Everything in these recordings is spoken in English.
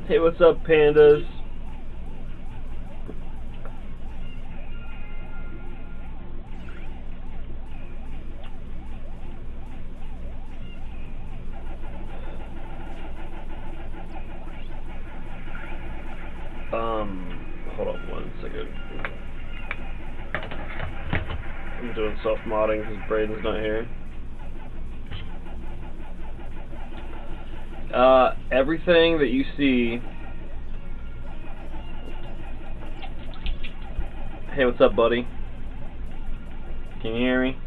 Hey, what's up, pandas? Hold on 1 second. I'm doing self-modding because Braden's not here. Everything that you see... Hey, what's up, buddy? Can you hear me?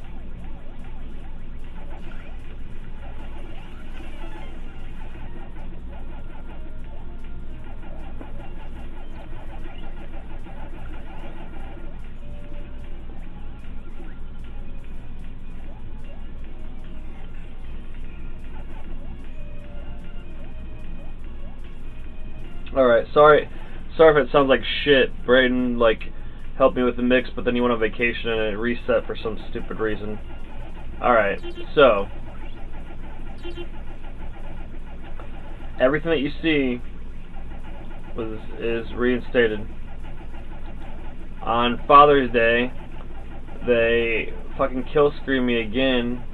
Alright, sorry if it sounds like shit. Braden, helped me with the mix, but then he went on vacation and it reset for some stupid reason. Alright, so... everything that you see is reinstated. On Father's Day, they fucking kill screen me again,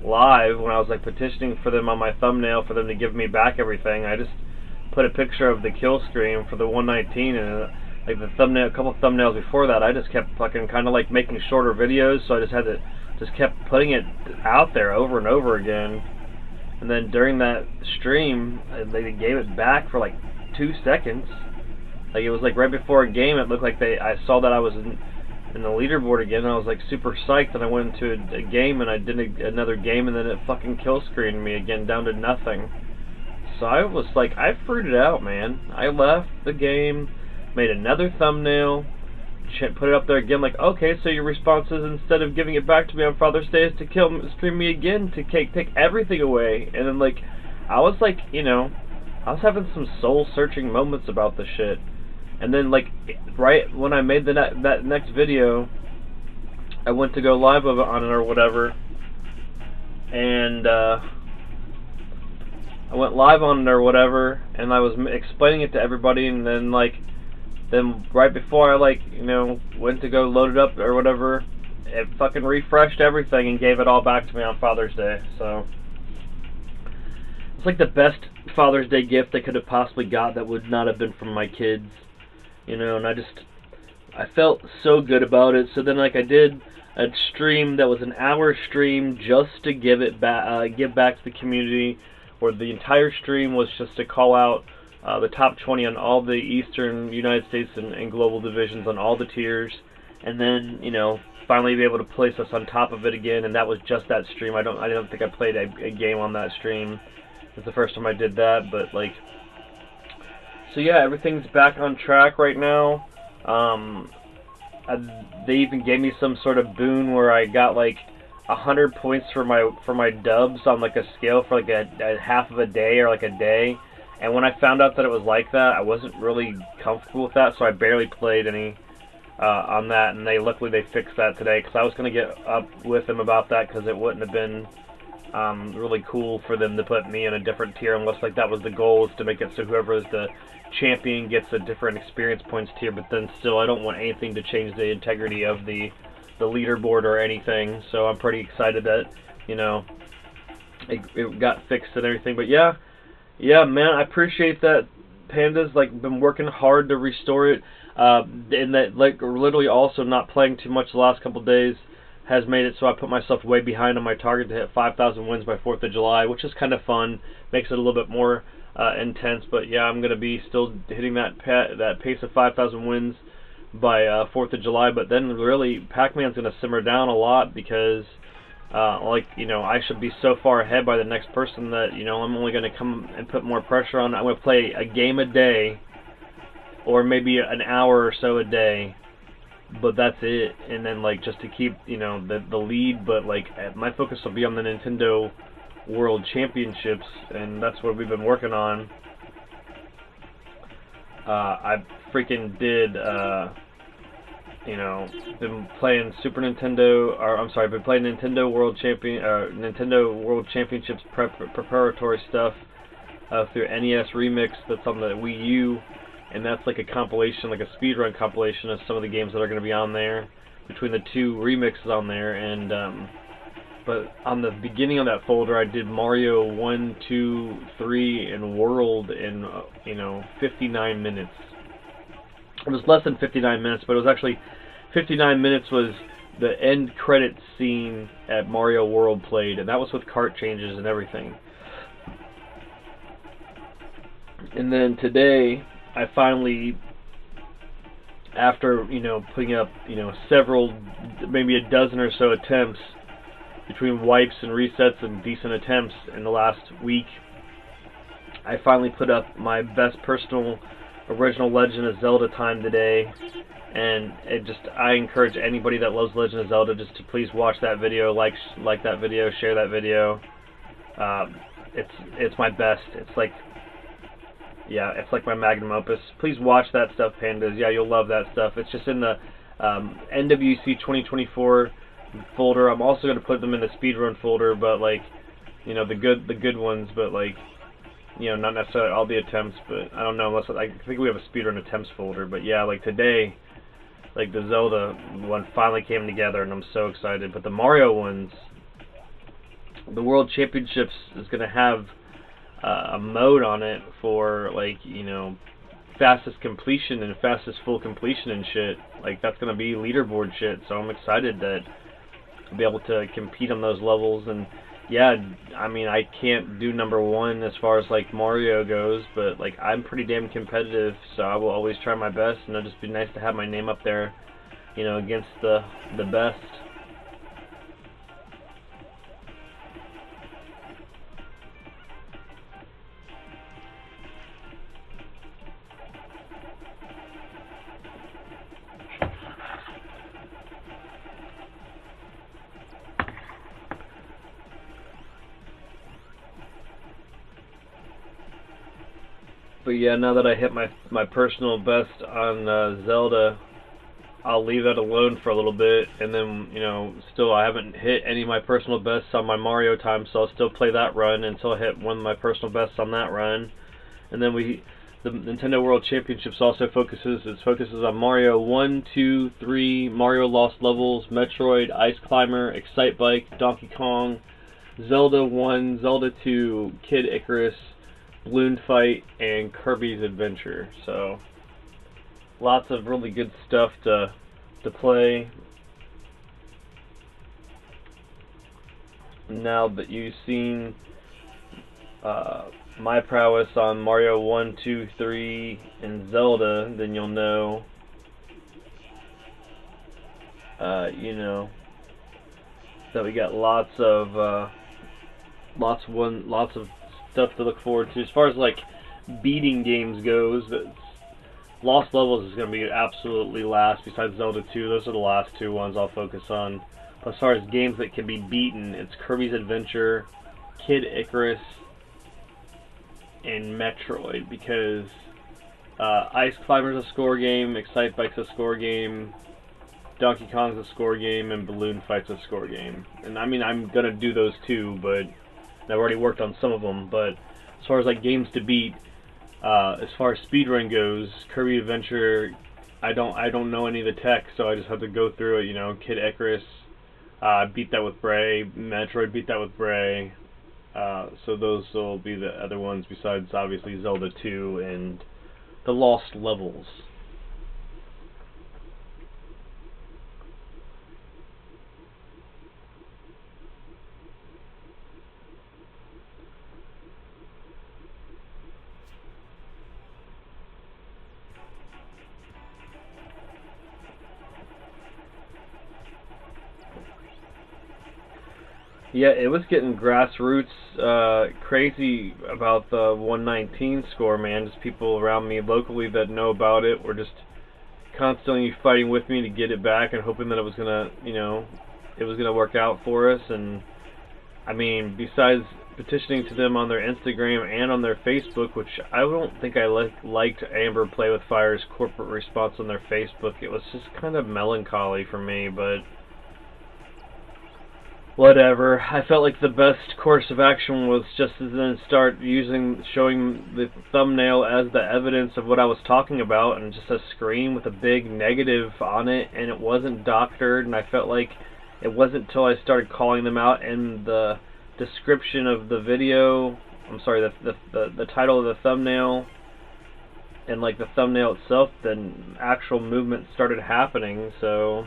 live, when I was petitioning for them on my thumbnail for them to give me back everything. I just put a picture of the kill screen for the 119, and the thumbnail, a couple thumbnails before that, I just kept fucking kind of making shorter videos, so I just kept putting it out there over and over again. And then during that stream, they gave it back for 2 seconds. It was right before a game. It looked like I saw that I was in the leaderboard again, and I was super psyched, and I went into a game, and I did another game, and then it fucking kill screened me again down to nothing. So I was I fruited out, man. I left the game, made another thumbnail, put it up there again, okay, so your response is, instead of giving it back to me on Father's Day, is to screen me again, to take everything away. And then I was I was having some soul-searching moments about the shit. And then right when I made that next video, I went to go live on it or whatever, and I went live on it or whatever, and I was explaining it to everybody, and then then right before I went to go load it up or whatever, it fucking refreshed everything and gave it all back to me on Father's Day. So it's the best Father's Day gift I could have possibly got that would not have been from my kids. And I felt so good about it. So then I did a stream that was an hour stream just to give back to the community, where the entire stream was just to call out the top 20 on all the Eastern United States and global divisions on all the tiers, and then finally be able to place us on top of it again. And that was just that stream. I don't think I played a game on that stream. It's the first time I did that, but so yeah, everything's back on track right now. They even gave me some sort of boon where I got 100 points for my dubs on a scale for a half of a day or a day. And when I found out that it was like that, I wasn't really comfortable with that, so I barely played any on that. And luckily they fixed that today, because I was going to get up with them about that, because it wouldn't have been really cool for them to put me in a different tier, unless that was the goal, is to make it so whoever is the champion gets a different experience points tier. But then still, I don't want anything to change the integrity of the leaderboard or anything. So I'm pretty excited that it got fixed and everything. But yeah, man, I appreciate that. Panda's been working hard to restore it, and that literally also not playing too much the last couple days has made it so I put myself way behind on my target to hit 5,000 wins by 4th of July, which is kind of fun. Makes it a little bit more intense, but yeah, I'm going to be still hitting that pace of 5,000 wins by 4th of July, but then really Pac-Man's going to simmer down a lot because I should be so far ahead by the next person that, I'm only going to come and put more pressure on. I'm going to play a game a day or maybe an hour or so a day, but that's it. And then just to keep, the lead, but my focus will be on the Nintendo World Championships, and that's what we've been working on. I freaking did, been playing Super Nintendo, or I'm sorry, been playing Nintendo World Championships preparatory stuff through NES Remix that's on the Wii U, and that's like a compilation, like a speedrun compilation of some of the games that are going to be on there, between the two remixes on there. And but on the beginning of that folder, I did Mario 1, 2, 3, and World in 59 minutes. It was less than 59 minutes, but it was actually 59 minutes was the end credits scene at Mario World played, and that was with cart changes and everything. And then today, I finally, after putting up several, maybe a dozen or so attempts between wipes and resets and decent attempts in the last week, I finally put up my best personal original Legend of Zelda time today, and I encourage anybody that loves Legend of Zelda just to please watch that video, like that video, share that video. It's my best. It's like my magnum opus. Please watch that stuff, pandas. Yeah, you'll love that stuff. It's just in the NWC 2024 folder. I'm also going to put them in the speedrun folder, but the good ones, but not necessarily all the attempts, but I don't know, unless I think we have a speedrun attempts folder. But yeah, today, the Zelda one finally came together, and I'm so excited. But the Mario ones, the World Championships is going to have a mode on it for fastest completion and fastest full completion and shit. That's going to be leaderboard shit. So I'm excited that I'll be able to compete on those levels. And yeah, I mean, I can't do #1 as far as Mario goes, but I'm pretty damn competitive, so I will always try my best, and it'll just be nice to have my name up there, against the best. But yeah, now that I hit my personal best on Zelda, I'll leave that alone for a little bit, and then, still I haven't hit any of my personal bests on my Mario time, so I'll still play that run until I hit one of my personal bests on that run. And then the Nintendo World Championships also focuses on Mario 1, 2, 3, Mario Lost Levels, Metroid, Ice Climber, Excite Bike, Donkey Kong, Zelda 1, Zelda 2, Kid Icarus, Balloon Fight, and Kirby's Adventure. So lots of really good stuff to play. Now that you've seen my prowess on Mario 1, 2, 3, and Zelda, then you'll know that we got lots of stuff to look forward to. As far as beating games goes, Lost Levels is going to be absolutely last. Besides Zelda 2, those are the last two ones I'll focus on. But as far as games that can be beaten, it's Kirby's Adventure, Kid Icarus, and Metroid, because Ice Climber's a score game, Excite Bike's a score game, Donkey Kong's a score game, and Balloon Fight's a score game. And I mean, I'm going to do those too, but I've already worked on some of them. But as far as games to beat, as far as speedrun goes, Kirby Adventure, I don't know any of the tech, so I just have to go through it. Kid Icarus, beat that with Bray. Metroid, beat that with Bray. So those will be the other ones besides obviously Zelda 2 and the Lost Levels. Yeah, it was getting grassroots crazy about the 119 score, man. Just people around me locally that know about it were just constantly fighting with me to get it back and hoping that it was gonna, it was gonna work out for us. And I mean, besides petitioning to them on their Instagram and on their Facebook, which I don't think I liked Amber Play with Fire's corporate response on their Facebook. It was just kind of melancholy for me, but whatever. I felt like the best course of action was just to then start showing the thumbnail as the evidence of what I was talking about, and just a screen with a big negative on it, and it wasn't doctored, and I felt like it wasn't until I started calling them out in the description of the video, the title of the thumbnail, and like the thumbnail itself, then actual movement started happening. So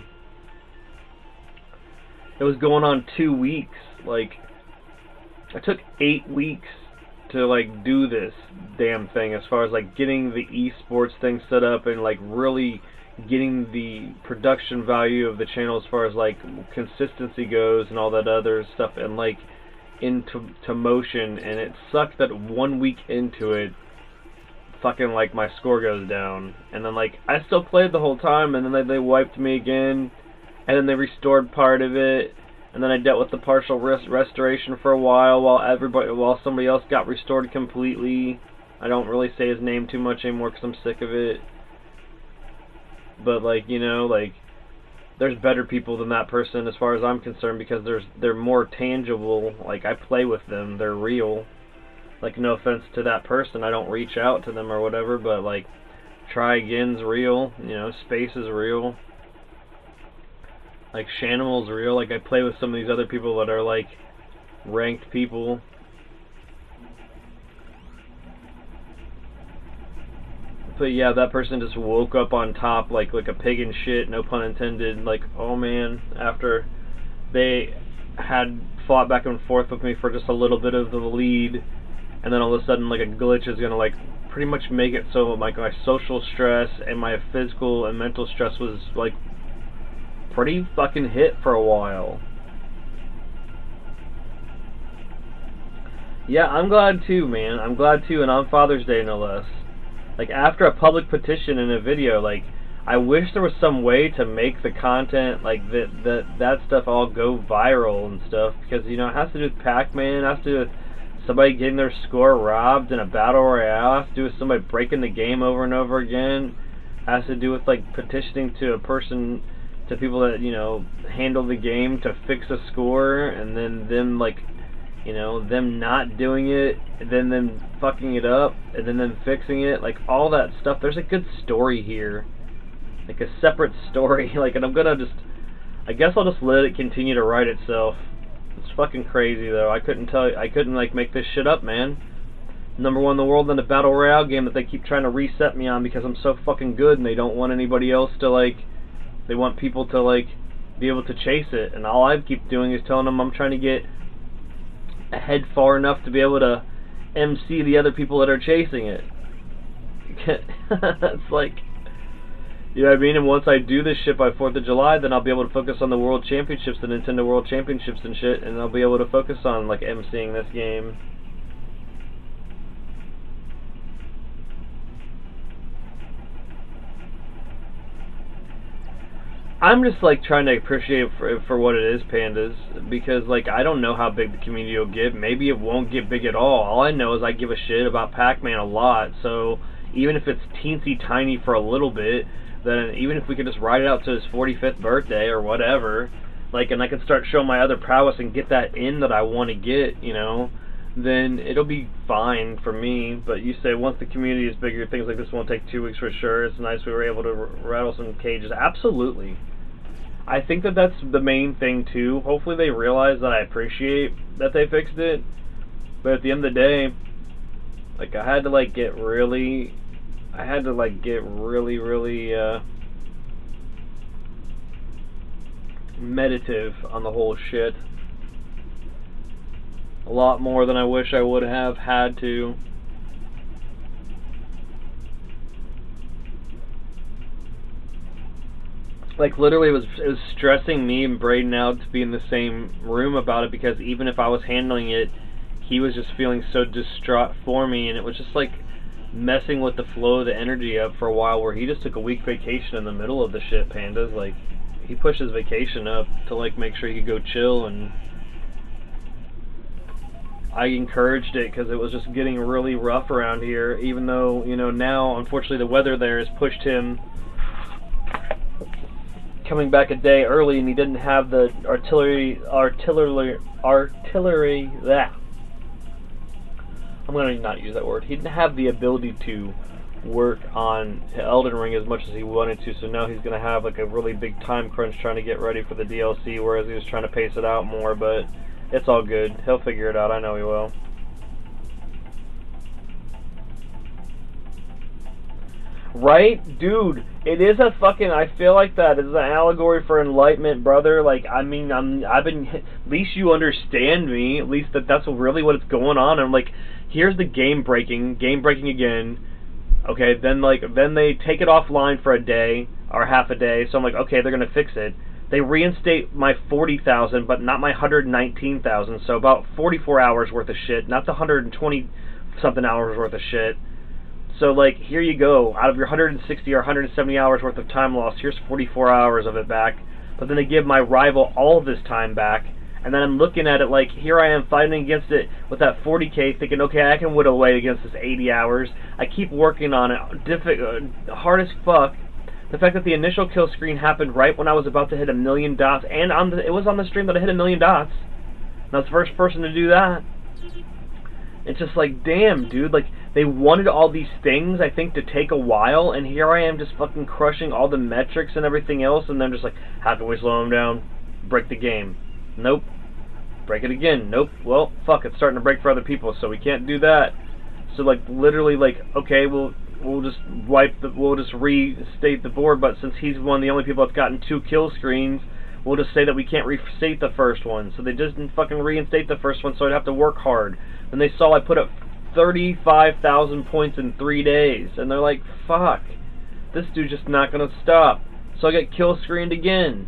it was going on 2 weeks. Like, it took 8 weeks to like do this damn thing, as far as like getting the esports thing set up and like really getting the production value of the channel as far as like consistency goes and all that other stuff, and like into motion. And it sucked that 1 week into it, fucking like my score goes down, and then like I still played the whole time, and then they wiped me again, and then they restored part of it, and then I dealt with the partial restoration for a while somebody else got restored completely. I don't really say his name too much anymore because I'm sick of it, but like, like, there's better people than that person as far as I'm concerned, because they're more tangible. Like, I play with them, they're real. Like, no offense to that person, I don't reach out to them or whatever, but like, Try Again's real, Space is real, like Shanimal's real. Like, I play with some of these other people that are like ranked people. But yeah, that person just woke up on top like a pig in shit, no pun intended. Like, oh man, after they had fought back and forth with me for just a little bit of the lead, and then all of a sudden like a glitch is gonna like pretty much make it so like my social stress and my physical and mental stress was like pretty fucking hit for a while. Yeah, I'm glad too, man. I'm glad too, and on Father's Day no less. Like, after a public petition in a video, like, I wish there was some way to make the content, like, that stuff all go viral and stuff, because, it has to do with Pac-Man, it has to do with somebody getting their score robbed in a battle royale, it has to do with somebody breaking the game over and over again, it has to do with, like, petitioning to people that, handle the game to fix a score, and then them, like, them not doing it, and then them fucking it up, and then them fixing it, like, all that stuff. There's a good story here, like a separate story, like, and I guess I'll just let it continue to write itself. It's fucking crazy, though. I couldn't, like, make this shit up, man. #1 in the world in a battle royale game that they keep trying to reset me on because I'm so fucking good, and they don't want anybody else to, like, they want people to, like, be able to chase it, and all I keep doing is telling them I'm trying to get ahead far enough to be able to MC the other people that are chasing it. It's like, you know what I mean? And once I do this shit by 4th of July, then I'll be able to focus on the World Championships, the Nintendo World Championships and shit, and I'll be able to focus on, like, MCing this game. I'm just like trying to appreciate it for what it is, Pandas, because like I don't know how big the community will get. Maybe it won't get big at all. All I know is I give a shit about Pac-Man a lot, so even if it's teensy tiny for a little bit, then even if we could just ride it out to his 45th birthday or whatever, like, and I can start showing my other prowess and get that in that I want to get, then it'll be fine for me. But you say once the community is bigger, things like this won't take 2 weeks for sure. It's nice we were able to rattle some cages. Absolutely. I think that that's the main thing too. Hopefully they realize that I appreciate that they fixed it. But at the end of the day, like, I had to get really meditative on the whole shit. A lot more than I wish I would have had to. like literally it was stressing me and Braden out to be in the same room about it, because even if I was handling it, he was just feeling so distraught for me, and it was just like messing with the flow of the energy up for a while, where he just took a week vacation in the middle of the shit, Pandas. Like, he pushed his vacation up to like make sure he could go chill, and I encouraged it because it was just getting really rough around here, even though, you know, now unfortunately the weather there has pushed him coming back a day early, and he didn't have the artillery that I'm going to not use that word. He didn't have the ability to work on Elden Ring as much as he wanted to, so now he's going to have like a really big time crunch trying to get ready for the DLC, whereas he was trying to pace it out more, but it's all good. He'll figure it out. I know he will. Right? Dude, it is a fucking, I feel like that is an allegory for enlightenment, brother. Like, I mean, I've been, at least you understand me, at least that's really what's going on. I'm like, here's the game breaking again. Okay, then they take it offline for a day, or half a day, so I'm like, okay, they're gonna fix it. They reinstate my 40,000, but not my 119,000, so about 44 hours worth of shit, not the 120-something hours worth of shit. So, like, here you go. Out of your 160 or 170 hours worth of time lost, here's 44 hours of it back. But then they give my rival all of this time back. And then I'm looking at it like, here I am fighting against it with that 40k, thinking, okay, I can whittle away against this 80 hours. I keep working on it. Hard as fuck. The fact that the initial kill screen happened right when I was about to hit 1,000,000 dots. And it was on the stream that I hit 1,000,000 dots. And I was the first person to do that. It's just like, damn, dude, like, they wanted all these things, I think, to take a while, and here I am just fucking crushing all the metrics and everything else, and then just like, how can we slow them down? Break the game. Nope. Break it again. Nope. Well, fuck, it's starting to break for other people, so we can't do that. So, like, literally, like, okay, we'll just we'll just restate the board, but since he's one of the only people that's gotten 2 kill screens, we'll just say that we can't restate the first one. So they just didn't fucking reinstate the first one, so I'd have to work hard. And they saw I put up 35,000 points in 3 days, and they're like, fuck, this dude's just not gonna stop. So I got kill screened again.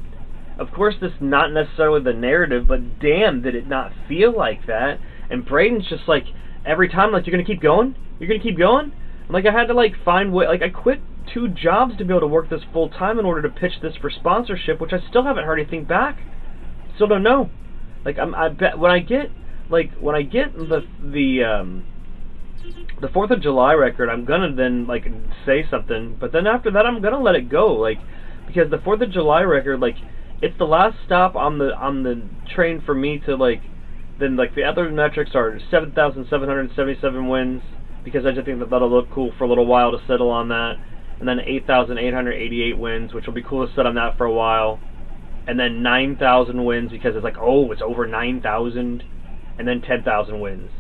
Of course, this is not necessarily the narrative, but damn, did it not feel like that. And Braden's just like, every time, like, you're gonna keep going? You're gonna keep going? And, like, I had to, like, find way, like, I quit 2 jobs to be able to work this full time in order to pitch this for sponsorship, which I still haven't heard anything back. Still don't know. Like, I bet when I get the 4th of July record, I'm gonna then, like, say something, but then after that I'm gonna let it go, like, because the 4th of July record, like, it's the last stop on the train for me to, like, then, like, the other metrics are 7,777 wins, because I just think that that'll look cool for a little while to settle on that, and then 8,888 wins, which will be cool to set on that for a while, and then 9,000 wins, because it's like, oh, it's over 9,000, and then 10,000 wins.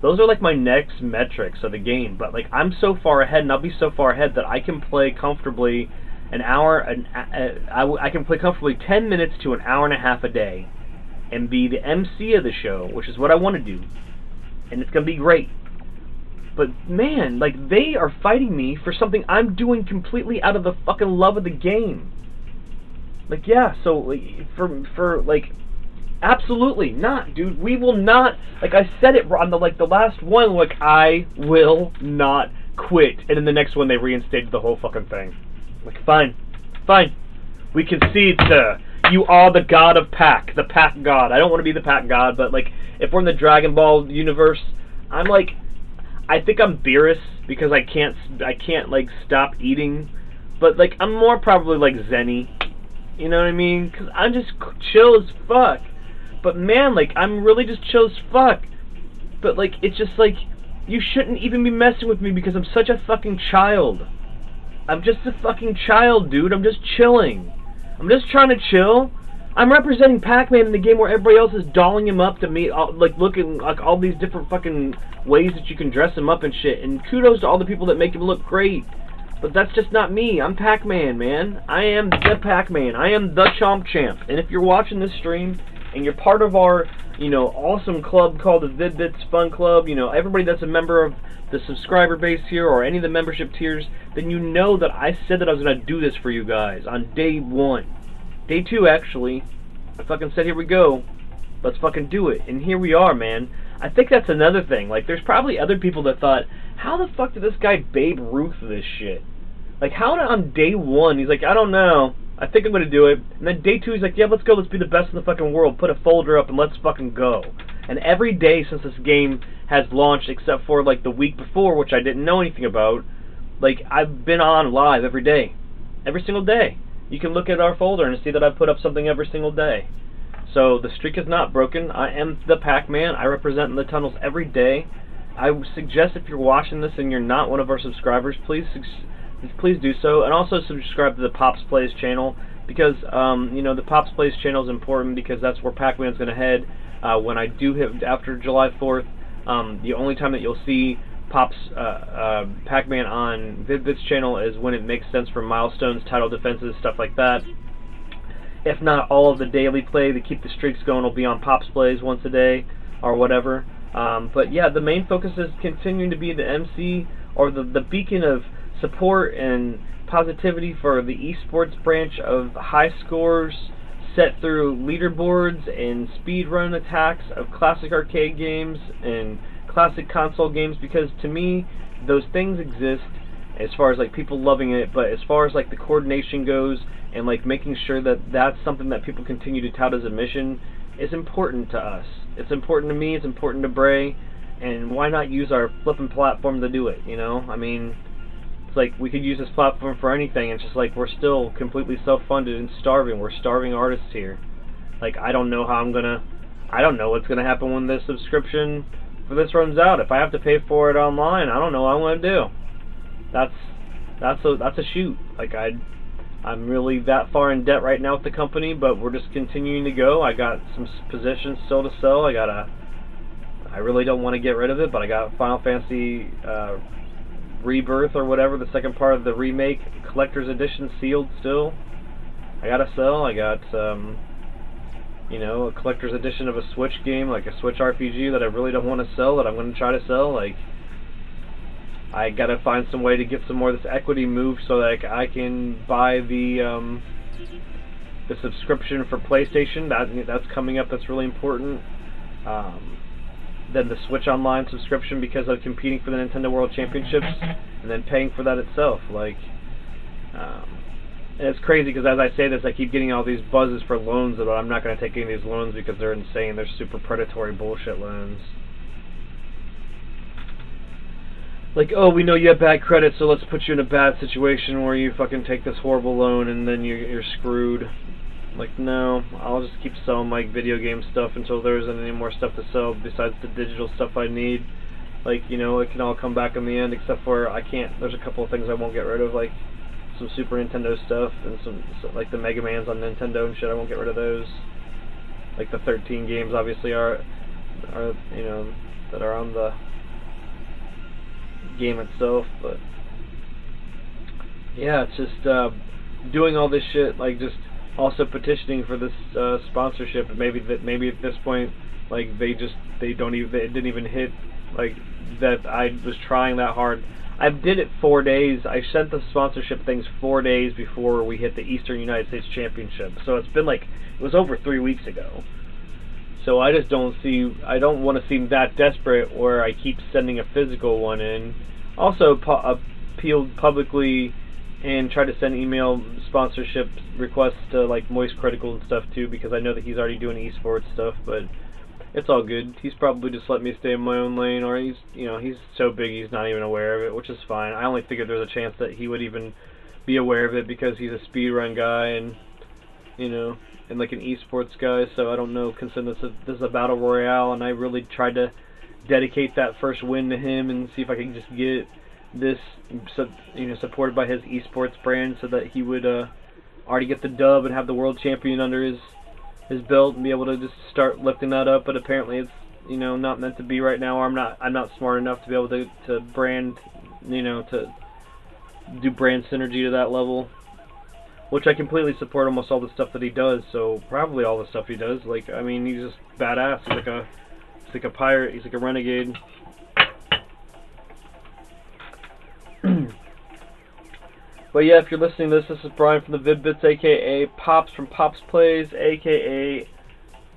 Those are like my next metrics of the game, but like I'm so far ahead, and I'll be so far ahead that I can play comfortably I can play comfortably 10 minutes to an hour and a half a day, and be the MC of the show, which is what I want to do, and it's gonna be great. But man, like, they are fighting me for something I'm doing completely out of the fucking love of the game. Like, yeah, so like, for like, absolutely not, dude. We will not, like I said it on the last one, like, I will not quit. And in the next one they reinstated the whole fucking thing. Like, fine. We concede, sir. You are the god of Pac, the Pac god. I don't want to be the Pac god, but like, if we're in the Dragon Ball universe, I'm like, I think I'm Beerus because I can't like stop eating, but like I'm more probably like Zenny. You know what I mean? Because I'm just chill as fuck. But man, like, I'm really just chill as fuck. But like, it's just like, you shouldn't even be messing with me because I'm such a fucking child. I'm just a fucking child, dude. I'm just chilling. I'm just trying to chill. I'm representing Pac-Man in the game where everybody else is dolling him up to me, like, looking like all these different fucking ways that you can dress him up and shit. And kudos to all the people that make him look great. But that's just not me. I'm Pac-Man, man. I am the Pac-Man. I am the Chomp Champ. And if you're watching this stream and you're part of our, you know, awesome club called the Vid-Bits Fun Club, you know, everybody that's a member of the subscriber base here or any of the membership tiers, then you know that I said that I was going to do this for you guys on day 1. Day 2, actually. I fucking said, here we go. Let's fucking do it. And here we are, man. I think that's another thing. Like, there's probably other people that thought, how the fuck did this guy Babe Ruth this shit? Like, how on day 1, he's like, I don't know. I think I'm going to do it. And then day 2, he's like, yeah, let's go. Let's be the best in the fucking world. Put a folder up and let's fucking go. And every day since this game has launched, except for, like, the week before, which I didn't know anything about, like, I've been on live every day. Every single day. You can look at our folder and see that I've put up something every single day. So the streak is not broken. I am the Pac-Man. I represent in the tunnels every day. I suggest if you're watching this and you're not one of our subscribers, please do so. And also subscribe to the Pops Plays channel, because you know, the Pops Plays channel is important because that's where Pac-Man's going to head when I do hit after July 4th. The only time that you'll see Pops Pac-Man on Vid-Bits channel is when it makes sense for milestones, title defenses, stuff like that. If not, all of the daily play to keep the streaks going will be on Pops Plays once a day or whatever. But yeah, the main focus is continuing to be the MC or the beacon of support and positivity for the esports branch of high scores set through leaderboards and speedrun attacks of classic arcade games and classic console games, because to me those things exist as far as like people loving it, but as far as like the coordination goes and like making sure that that's something that people continue to tout as a mission is important to us. It's important to me, it's important to Bray, and why not use our flipping platform to do it, you know? I mean, it's like we could use this platform for anything. It's just like we're still completely self-funded and starving. We're starving artists here. Like, I don't know what's gonna happen when this subscription for this runs out. If I have to pay for it online, I don't know what I'm gonna do. That's a shoot. Like, I'm really that far in debt right now with the company, but we're just continuing to go. I got some positions still to sell. I really don't want to get rid of it, but I got Final Fantasy Rebirth or whatever, the second part of the remake collector's edition sealed still. I gotta sell. I got you know, a collector's edition of a Switch game, like a Switch RPG that I really don't want to sell, that I'm going to try to sell. Like, I gotta find some way to get some more of this equity moved so that I can buy the subscription for PlayStation. That's coming up. That's really important. Then the Switch Online subscription because of competing for the Nintendo World Championships, and then paying for that itself. Like, and it's crazy because as I say this, I keep getting all these buzzes for loans, but I'm not going to take any of these loans because they're insane. They're super predatory bullshit loans. Like, oh, we know you have bad credit, so let's put you in a bad situation where you fucking take this horrible loan and then you're screwed. Like, no, I'll just keep selling my video game stuff until there isn't any more stuff to sell besides the digital stuff I need. Like, you know, it can all come back in the end, except for there's a couple of things I won't get rid of, like some Super Nintendo stuff and some like the Mega Mans on Nintendo and shit. I won't get rid of those. Like the 13 games obviously are you know, that are on the game itself, but yeah, it's just doing all this shit, like just also petitioning for this sponsorship. And maybe at this point, like it didn't even hit like that I was trying that hard. I did it 4 days. I sent the sponsorship things 4 days before we hit the Eastern United States Championship. So it's been like, it was over 3 weeks ago. So I just don't want to seem that desperate where I keep sending a physical one in. Also appealed publicly and tried to send email sponsorship requests to like Moist Critical and stuff too, because I know that he's already doing esports stuff, but it's all good. He's probably just let me stay in my own lane, or he's so big he's not even aware of it, which is fine. I only figured there's a chance that he would even be aware of it because he's a speedrun guy and, you know, and like an esports guy, so I don't know, consider this is a battle royale, and I really tried to dedicate that first win to him and see if I could just get this, you know, supported by his esports brand so that he would already get the dub and have the world champion under his belt and be able to just start lifting that up. But apparently it's, you know, not meant to be right now, or I'm not smart enough to be able to brand, you know, to do brand synergy to that level. which I completely support almost all the stuff that he does. So probably all the stuff he does. Like, I mean, he's just badass. He's like a pirate. He's like a renegade. But yeah, if you're listening to this is Brian from the Vid-Bits, aka Pops from Pops Plays, aka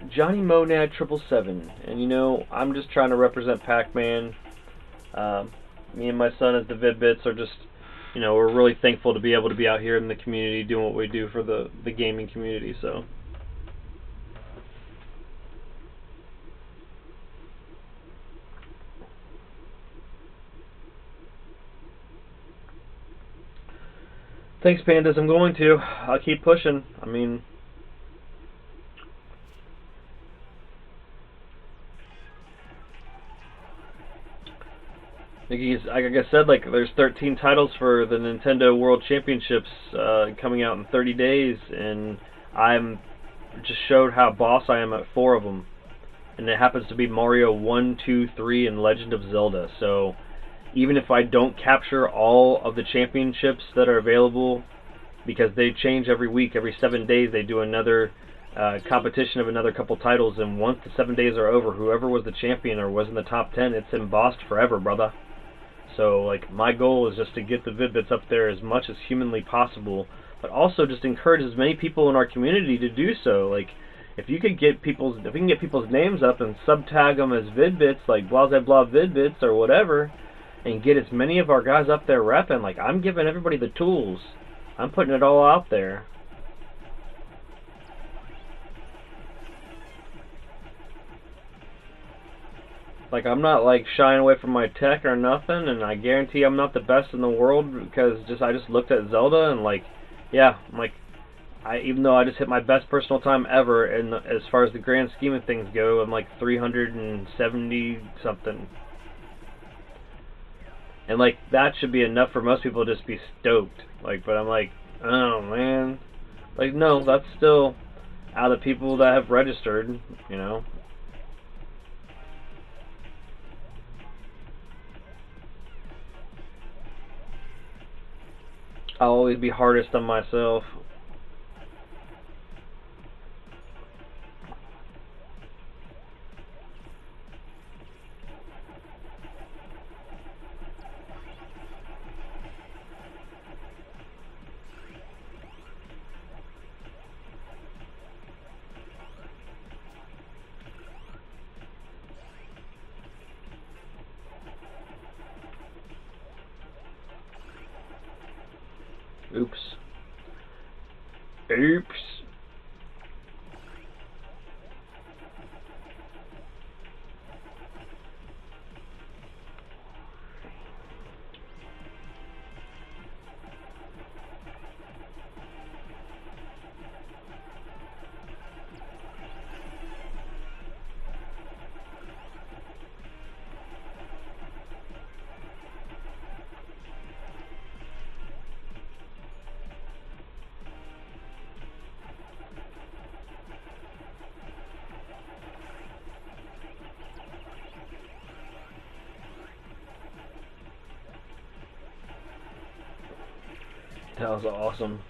Johnny Monad 777. And you know, I'm just trying to represent Pac-Man. Me and my son as the Vid-Bits are just, you know, we're really thankful to be able to be out here in the community doing what we do for the gaming community. So. Thanks, Pandas. I'm going to. I'll keep pushing. I mean, like I said, like there's 13 titles for the Nintendo World Championships coming out in 30 days, and I'm just showed how boss I am at 4 of them, and it happens to be Mario 1, 2, 3, and Legend of Zelda. So even if I don't capture all of the championships that are available, because they change every week, every 7 days they do another competition of another couple titles, and once the 7 days are over, whoever was the champion or was in the top 10, it's embossed forever, brother. So like my goal is just to get the Vid-Bits up there as much as humanly possible, but also just encourage as many people in our community to do so. Like if we can get people's names up and sub-tag them as Vid-Bits, like blah blah blah Vid-Bits or whatever, and get as many of our guys up there repping, like I'm giving everybody the tools. I'm putting it all out there. Like I'm not like shying away from my tech or nothing, and I guarantee I'm not the best in the world because I just looked at Zelda and like, yeah, I'm like, even though I just hit my best personal time ever, and as far as the grand scheme of things go, I'm like 370 something. And like that should be enough for most people to just be stoked. Like, but I'm like, oh man, like no, that's still out of the people that have registered, you know. I'll always be hardest on myself. Oops. Oops. That was awesome.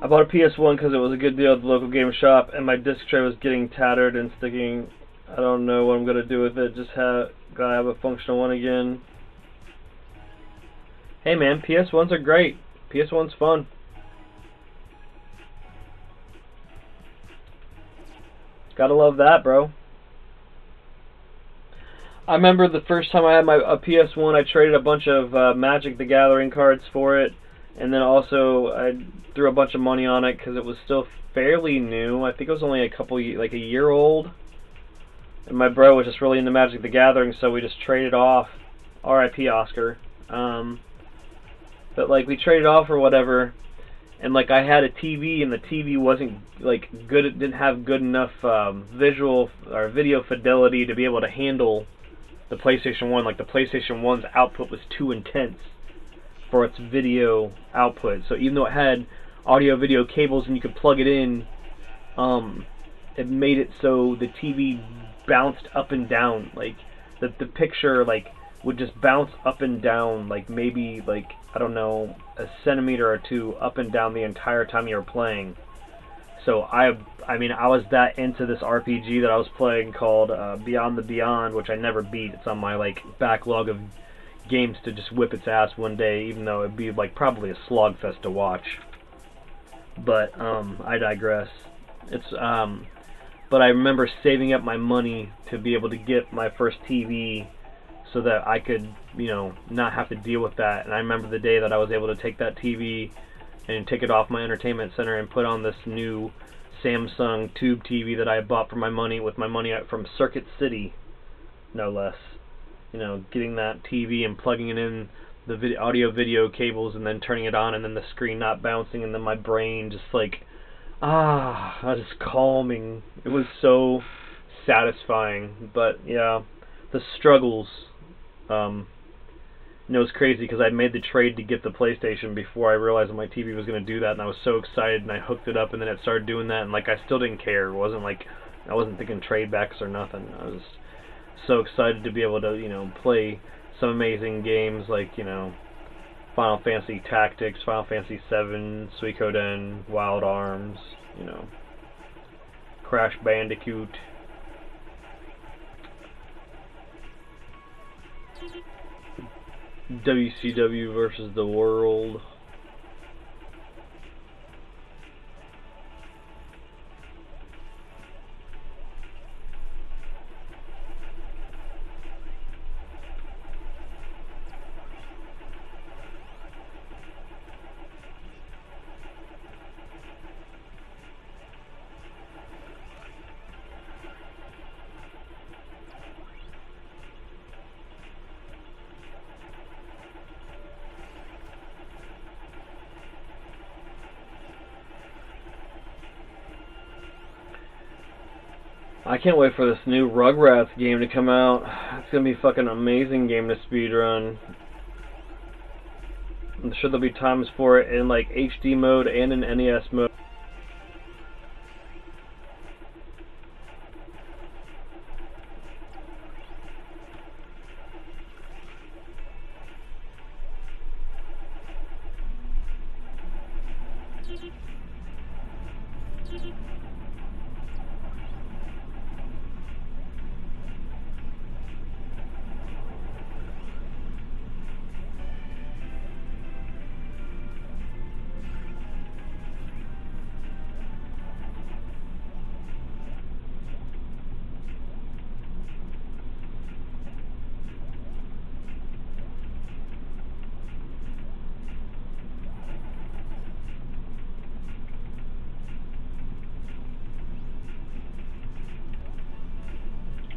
I bought a PS1 because it was a good deal at the local game shop, and my disc tray was getting tattered and sticking. I don't know what I'm gonna do with it. Just gotta have a functional one again. Hey man, PS1s are great. PS1's fun. Gotta love that, bro. I remember the first time I had a PS1, I traded a bunch of Magic the Gathering cards for it, and then also I threw a bunch of money on it because it was still fairly new. I think it was only like a year old, and my bro was just really into Magic the Gathering, so we just traded off. R.I.P. Oscar. But like we traded off or whatever, and like I had a TV, and the TV wasn't like good. It didn't have good enough visual or video fidelity to be able to handle the PlayStation 1. Like the PlayStation 1's output was too intense for its video output. So even though it had audio video cables and you could plug it in, it made it so the TV bounced up and down. Like the picture like would just bounce up and down, like maybe like, I don't know, a centimeter or two up and down the entire time you were playing. So I mean, I was that into this RPG that I was playing called Beyond the Beyond, which I never beat. It's on my like backlog of games to just whip its ass one day, even though it'd be like probably a slogfest to watch. But I digress. It's but I remember saving up my money to be able to get my first TV, so that I could, you know, not have to deal with that. And I remember the day that I was able to take that TV and take it off my entertainment center and put on this new Samsung tube TV that I bought for my money, with my money from Circuit City, no less. You know, getting that TV and plugging it in the audio video cables and then turning it on, and then the screen not bouncing, and then my brain just like, just calming. It was so satisfying. But yeah, the struggles. You know, it's crazy because I made the trade to get the PlayStation before I realized that my TV was going to do that, and I was so excited, and I hooked it up, and then it started doing that, and like I still didn't care. It wasn't like I wasn't thinking trade backs or nothing. I was so excited to be able to, you know, play some amazing games like, you know, Final Fantasy Tactics, Final Fantasy VII, Suikoden, Wild Arms, you know, Crash Bandicoot. WCW versus the World. I can't wait for this new Rugrats game to come out. It's gonna be a fucking amazing game to speedrun. I'm sure there'll be times for it in like HD mode and in NES mode.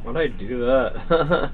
Why'd I do that?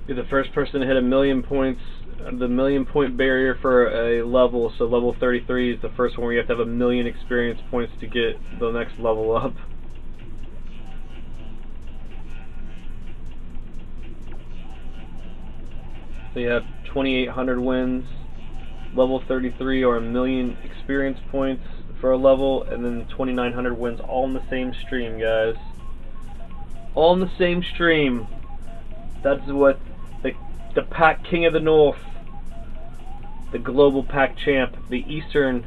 Be the first person to hit 1,000,000 points, the 1,000,000 point barrier for a level. So level 33 is the first one where you have to have 1,000,000 experience points to get the next level up. So you have 2,800 wins, level 33, or 1,000,000 experience points for a level, and then 2,900 wins, all in the same stream, guys. All in the same stream. That's what the Pac King of the North, the global Pac champ, the Eastern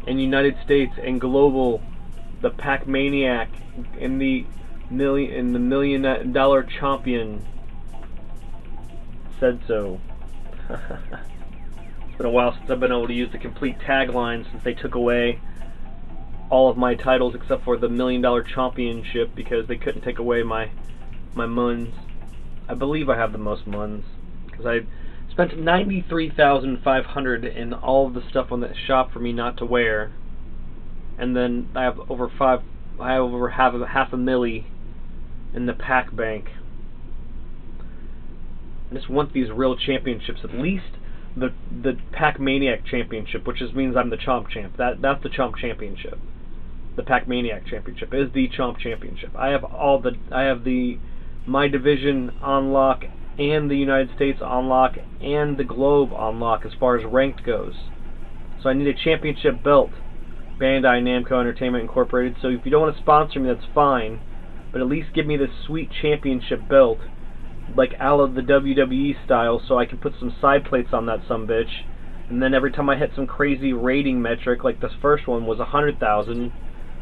and United States and global, the Pac maniac, and the $1,000,000 champion said so. It's been a while since I've been able to use the complete tagline since they took away all of my titles except for the $1 million championship because they couldn't take away my muns. I believe I have the most muns because I spent $93,500 in all of the stuff on that shop for me not to wear, and then I have over half a milli in the pack bank. I just want these real championships, at least the Pac-Maniac Championship, which just means I'm the Chomp Champ. That's the Chomp Championship. The Pac-Maniac Championship is the Chomp Championship. I have my division on lock, and the United States on lock, and the globe on lock as far as ranked goes. So I need a championship belt. Bandai Namco Entertainment Incorporated. So if you don't want to sponsor me, that's fine, but at least give me this sweet championship belt, like a la the WWE style, so I can put some side plates on that sumbitch, and then every time I hit some crazy rating metric, like this first one was 100,000,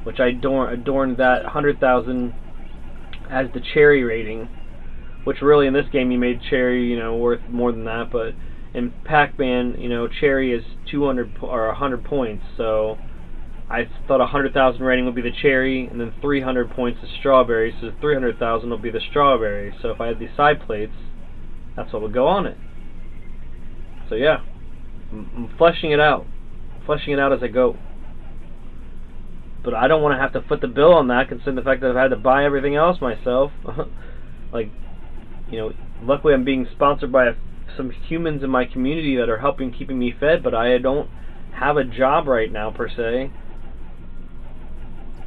which I adorned that 100,000 as the cherry rating, which really in this game you made cherry, worth more than that, but in Pac-Man, cherry is 200 or 100 points, so I thought 100,000 rating would be the cherry, and then 300 points is strawberry, so 300,000 will be the strawberry. So if I had these side plates, that's what would go on it. So yeah, I'm fleshing it out as I go. But I don't want to have to foot the bill on that, considering the fact that I've had to buy everything else myself. Like, luckily I'm being sponsored by some humans in my community that are keeping me fed, but I don't have a job right now per se.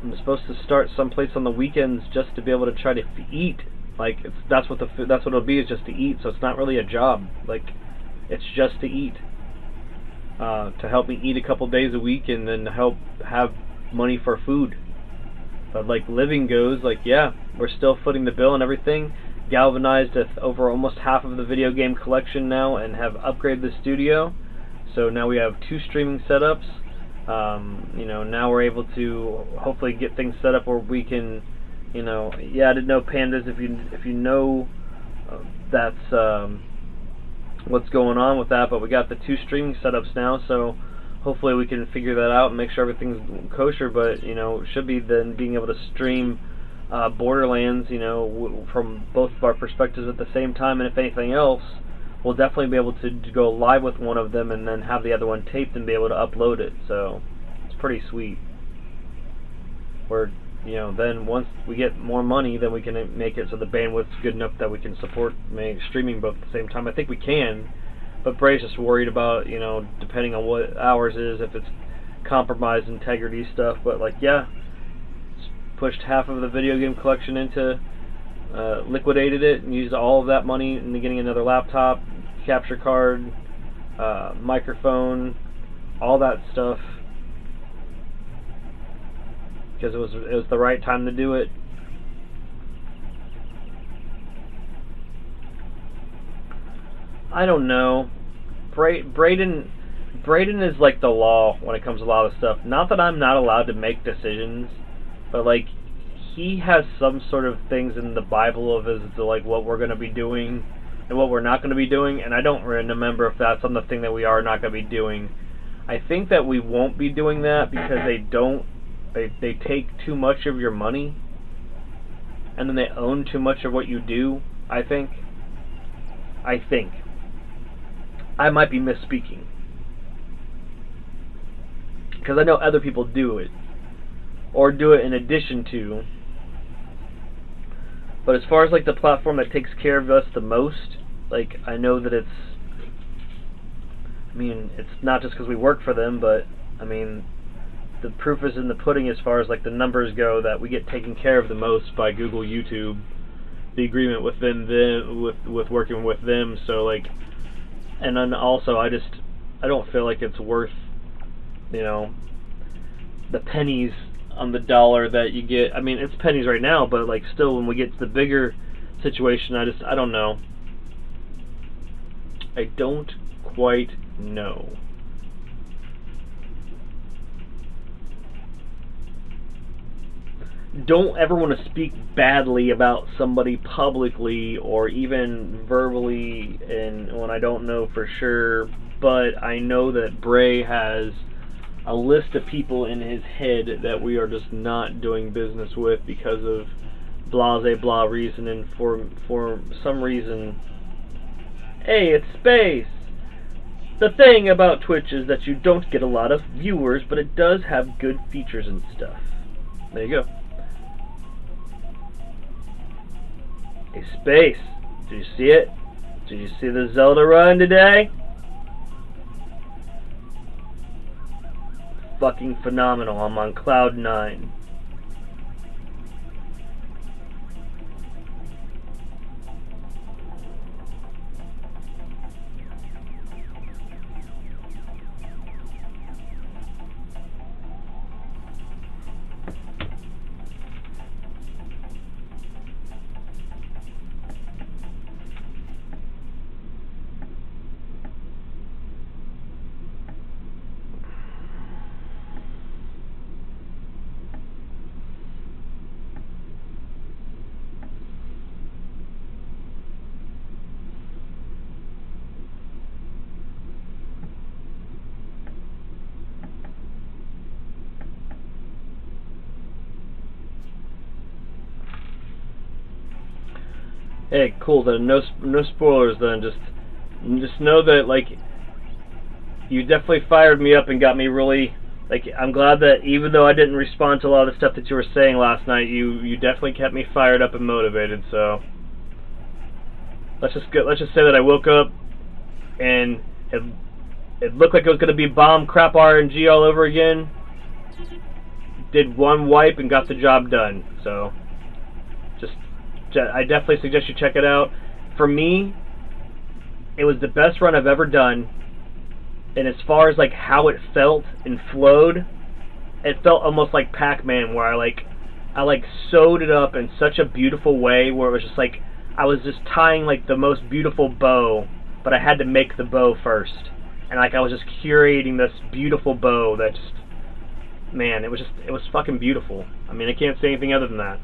I'm supposed to start someplace on the weekends just to be able to try to eat. Like that's what it'll be, is just to eat. So it's not really a job. Like, it's just to eat. To help me eat a couple days a week and then help have money for food. But like living goes, like yeah, we're still footing the bill and everything. Galvanized over almost half of the video game collection now and have upgraded the studio. So now we have 2 streaming setups. Now we're able to hopefully get things set up where we can, yeah, I didn't know pandas. If you know, that's what's going on with that. But we got the 2 streaming setups now, so hopefully we can figure that out and make sure everything's kosher. But should be then being able to stream Borderlands, from both of our perspectives at the same time. And if anything else, we'll definitely be able to go live with one of them and then have the other one taped and be able to upload it. So it's pretty sweet. Where, then once we get more money, then we can make it so the bandwidth's good enough that we can support streaming both at the same time. I think we can, but Bray's just worried about, depending on what ours is, if it's compromised integrity stuff. But like, yeah, pushed half of the video game collection into liquidated it and used all of that money into getting another laptop, capture card, microphone, all that stuff, because it was the right time to do it. I don't know. Braden is like the law when it comes to a lot of stuff. Not that I'm not allowed to make decisions, but like, he has some sort of things in the Bible of as to like what we're going to be doing and what we're not going to be doing, and I don't remember if that's on the thing that we are not going to be doing. I think that we won't be doing that because they take too much of your money, and then they own too much of what you do. I think I might be misspeaking, because I know other people do it, or do it in addition to. But as far as like the platform that takes care of us the most, like, I know that it's not just because we work for them, but the proof is in the pudding as far as like the numbers go, that we get taken care of the most by Google, YouTube, the agreement with them, with working with them. So like, and then also I don't feel like it's worth, the pennies on the dollar that you get. It's pennies right now, but like still, when we get to the bigger situation, I don't know. I don't quite know. Don't ever want to speak badly about somebody publicly or even verbally, and when I don't know for sure. But I know that Bray has a list of people in his head that we are just not doing business with because of blase blah reason, and for some reason. Hey, it's Space! The thing about Twitch is that you don't get a lot of viewers, but it does have good features and stuff. There you go. Hey, Space! Did you see it? Did you see the Zelda run today? Fucking phenomenal. I'm on cloud 9. Hey, cool. Then no spoilers. Then just know that like you definitely fired me up and got me really like. I'm glad that even though I didn't respond to a lot of the stuff that you were saying last night, you definitely kept me fired up and motivated. So let's just say that I woke up and it looked like it was gonna be bomb crap RNG all over again. Did one wipe and got the job done. So I definitely suggest you check it out. For me, it was the best run I've ever done, and as far as like how it felt and flowed, it felt almost like Pac-Man, where I sewed it up in such a beautiful way, where it was just like I was just tying like the most beautiful bow, but I had to make the bow first, and like I was just curating this beautiful bow that just, man, it was fucking beautiful. I mean, I can't say anything other than that.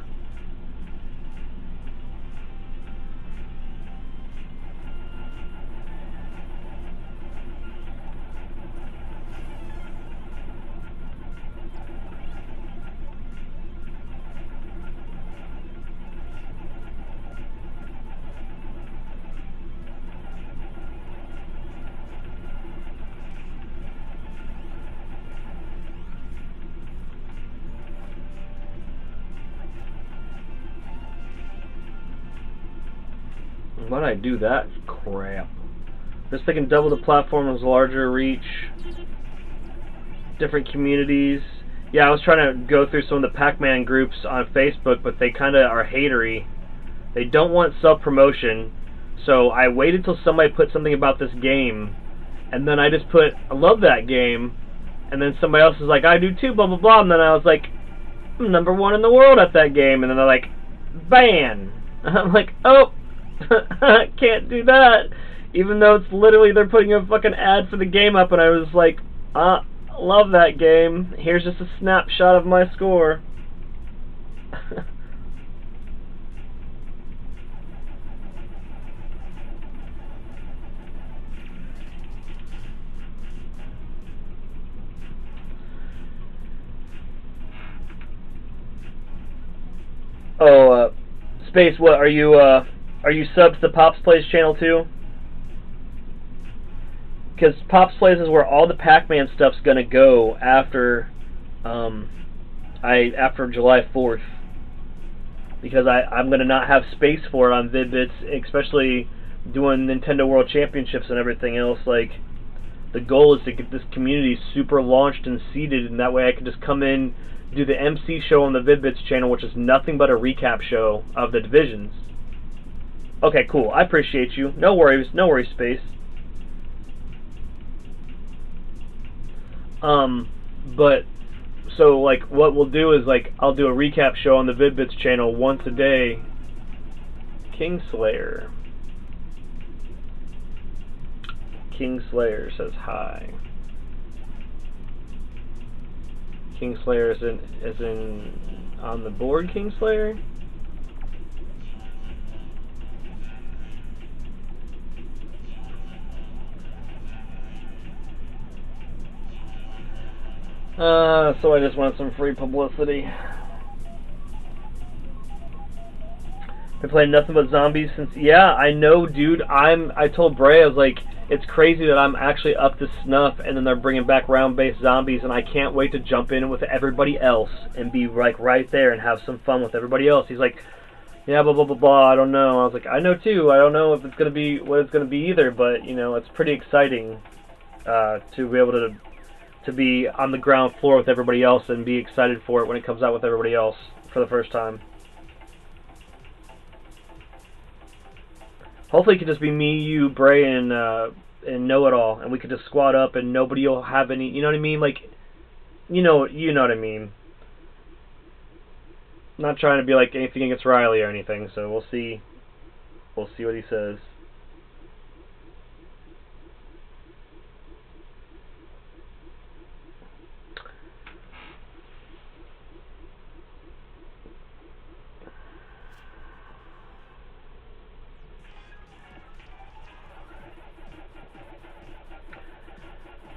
Why'd I do that crap? Just thinking double the platform was larger reach, different communities. Yeah, I was trying to go through some of the Pac-Man groups on Facebook, but they kind of are hatery. They don't want self-promotion, so I waited till somebody put something about this game, and then I just put, I love that game, and then somebody else was like, I do too, blah, blah, blah, and then I was like, I'm #1 in the world at that game, and then they're like, ban. I'm like, oh. Can't do that, even though it's literally they're putting a fucking ad for the game up, and I was like, love that game. Here's just a snapshot of my score. Oh, Space, what are you subbed to the Pops Plays channel too? Because Pops Plays is where all the Pac-Man stuff's gonna go after after July 4th. Because I'm gonna not have space for it on Vid-Bits, especially doing Nintendo World Championships and everything else. Like, the goal is to get this community super launched and seeded, and that way I can just come in, do the MC show on the Vid-Bits channel, which is nothing but a recap show of the divisions. Okay, cool. I appreciate you. No worries, Space. But so like what we'll do is like I'll do a recap show on the Vid-Bits channel once a day. Kingslayer says hi. Kingslayer is in on the board. Kingslayer. So I just wanted some free publicity. Been playing nothing but zombies since... Yeah, I know, dude. I told Bray, I was like, it's crazy that I'm actually up to snuff, and then they're bringing back round-based zombies, and I can't wait to jump in with everybody else and be like right there and have some fun with everybody else. He's like, yeah, blah, blah, blah, blah, I don't know. I was like, I know, too. I don't know if it's going to be what it's going to be either, but, you know, it's pretty exciting to be able to be on the ground floor with everybody else and be excited for it when it comes out with everybody else for the first time. Hopefully it could just be me, you, Bray, and Know-It-All, and we could just squad up and nobody will have any, you know what I mean? Like, you know what I mean. I'm not trying to be like anything against Riley or anything, so we'll see. We'll see what he says.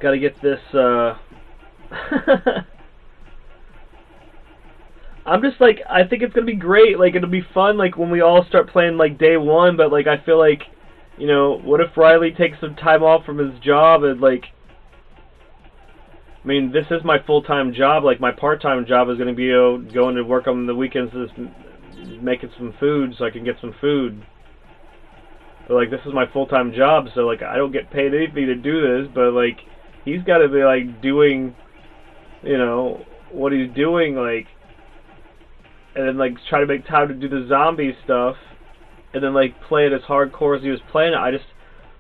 Gotta get this, I'm just like, I think it's gonna be great, like, it'll be fun, like, when we all start playing, like, day one, but, like, I feel like, you know, what if Riley takes some time off from his job and, like, I mean, this is my full-time job, like, my part-time job is gonna be, going to work on the weekends, just making some food so I can get some food. But, like, this is my full-time job, so, like, I don't get paid anything to do this, but, like, he's got to be, like, doing, you know, what he's doing, like, and then, like, try to make time to do the zombie stuff, and then, like, play it as hardcore as he was playing it. I just